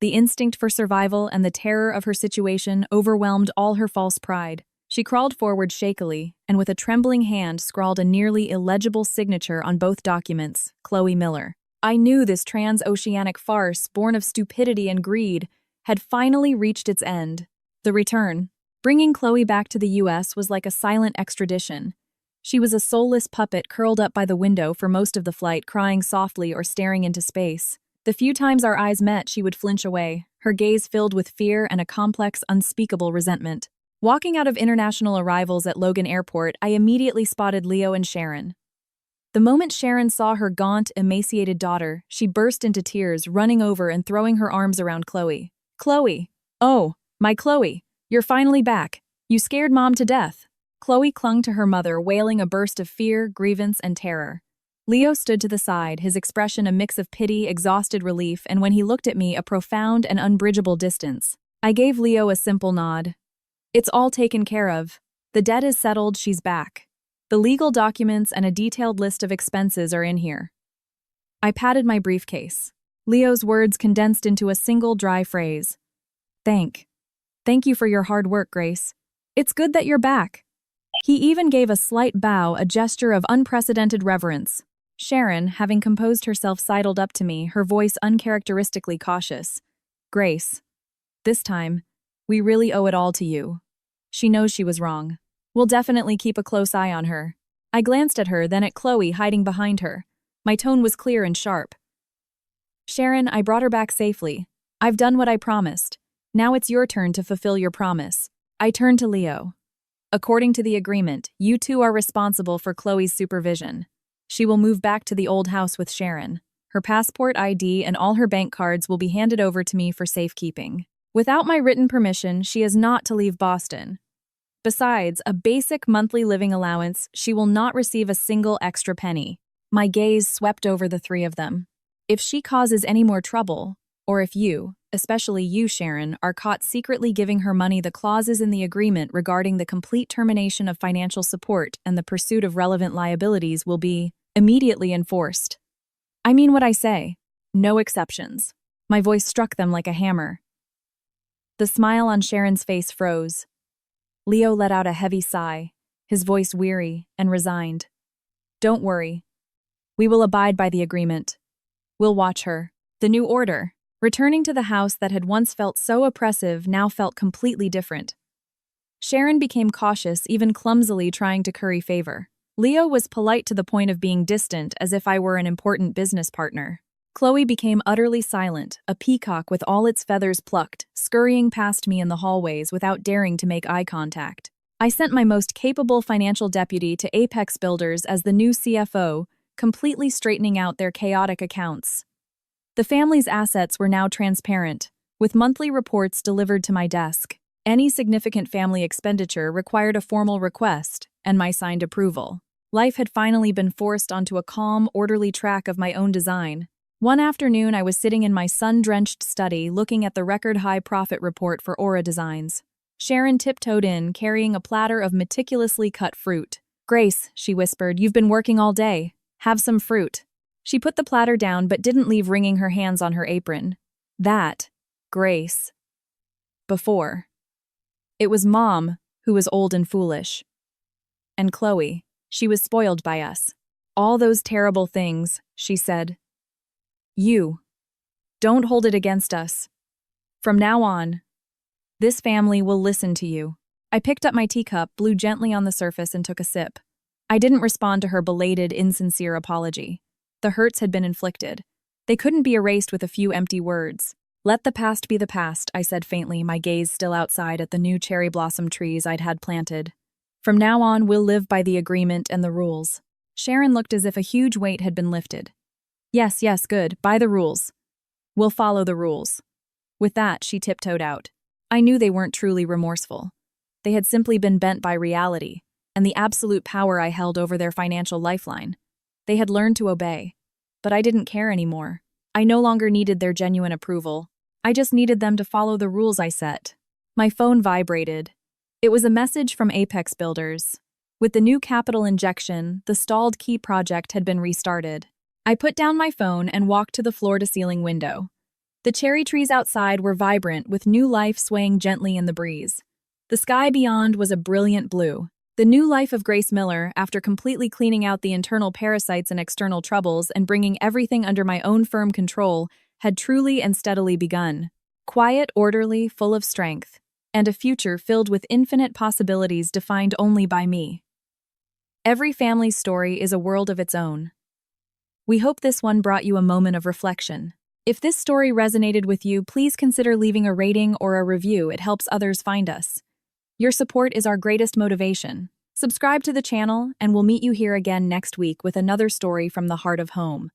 The instinct for survival and the terror of her situation overwhelmed all her false pride. She crawled forward shakily, and with a trembling hand scrawled a nearly illegible signature on both documents, Chloe Miller. I knew this transoceanic farce, born of stupidity and greed, had finally reached its end. The return. Bringing Chloe back to the US was like a silent extradition. She was a soulless puppet curled up by the window for most of the flight, crying softly or staring into space. The few times our eyes met, she would flinch away, her gaze filled with fear and a complex, unspeakable resentment. Walking out of international arrivals at Logan Airport, I immediately spotted Leo and Sharon. The moment Sharon saw her gaunt, emaciated daughter, she burst into tears, running over and throwing her arms around Chloe. Chloe! Oh, my Chloe! You're finally back. You scared Mom to death. Chloe clung to her mother, wailing a burst of fear, grievance, and terror. Leo stood to the side, his expression a mix of pity, exhausted relief, and when he looked at me, a profound and unbridgeable distance. I gave Leo a simple nod. It's all taken care of. The debt is settled, she's back. The legal documents and a detailed list of expenses are in here. I patted my briefcase. Leo's words condensed into a single dry phrase. Thank you for your hard work, Grace. It's good that you're back. He even gave a slight bow, a gesture of unprecedented reverence. Sharon, having composed herself, sidled up to me, her voice uncharacteristically cautious. Grace, this time, we really owe it all to you. She knows she was wrong. We'll definitely keep a close eye on her. I glanced at her, then at Chloe hiding behind her. My tone was clear and sharp. Sharon, I brought her back safely. I've done what I promised. Now it's your turn to fulfill your promise. I turned to Leo. According to the agreement, you two are responsible for Chloe's supervision. She will move back to the old house with Sharon. Her passport ID and all her bank cards will be handed over to me for safekeeping. Without my written permission, she is not to leave Boston. Besides a basic monthly living allowance, she will not receive a single extra penny. My gaze swept over the three of them. If she causes any more trouble, or if you, especially you, Sharon, are caught secretly giving her money, the clauses in the agreement regarding the complete termination of financial support and the pursuit of relevant liabilities will be immediately enforced. I mean what I say. No exceptions. My voice struck them like a hammer. The smile on Sharon's face froze. Leo let out a heavy sigh, his voice weary and resigned. Don't worry. We will abide by the agreement. We'll watch her. The new order, returning to the house that had once felt so oppressive, now felt completely different. Sharon became cautious, even clumsily trying to curry favor. Leo was polite to the point of being distant, as if I were an important business partner. Chloe became utterly silent, a peacock with all its feathers plucked, scurrying past me in the hallways without daring to make eye contact. I sent my most capable financial deputy to Apex Builders as the new CFO, completely straightening out their chaotic accounts. The family's assets were now transparent, with monthly reports delivered to my desk. Any significant family expenditure required a formal request and my signed approval. Life had finally been forced onto a calm, orderly track of my own design. One afternoon, I was sitting in my sun-drenched study looking at the record-high profit report for Aura Designs. Sharon tiptoed in, carrying a platter of meticulously cut fruit. Grace, she whispered, you've been working all day. Have some fruit. She put the platter down but didn't leave wringing her hands on her apron. That, Grace. Before. It was Mom, who was old and foolish. And Chloe. She was spoiled by us. All those terrible things, she said. You. Don't hold it against us. From now on, this family will listen to you. I picked up my teacup, blew gently on the surface, and took a sip. I didn't respond to her belated, insincere apology. The hurts had been inflicted. They couldn't be erased with a few empty words. Let the past be the past, I said faintly, my gaze still outside at the new cherry blossom trees I'd had planted. From now on, we'll live by the agreement and the rules. Sharon looked as if a huge weight had been lifted. Yes, good, by the rules. We'll follow the rules. With that, she tiptoed out. I knew they weren't truly remorseful. They had simply been bent by reality and the absolute power I held over their financial lifeline. They had learned to obey. But I didn't care anymore. I no longer needed their genuine approval. I just needed them to follow the rules I set. My phone vibrated. It was a message from Apex Builders. With the new capital injection, the stalled key project had been restarted. I put down my phone and walked to the floor-to-ceiling window. The cherry trees outside were vibrant, with new life swaying gently in the breeze. The sky beyond was a brilliant blue. The new life of Grace Miller, after completely cleaning out the internal parasites and external troubles and bringing everything under my own firm control, had truly and steadily begun. Quiet, orderly, full of strength, and a future filled with infinite possibilities defined only by me. Every family's story is a world of its own. We hope this one brought you a moment of reflection. If this story resonated with you, please consider leaving a rating or a review. It helps others find us. Your support is our greatest motivation. Subscribe to the channel, and we'll meet you here again next week with another story from the heart of home.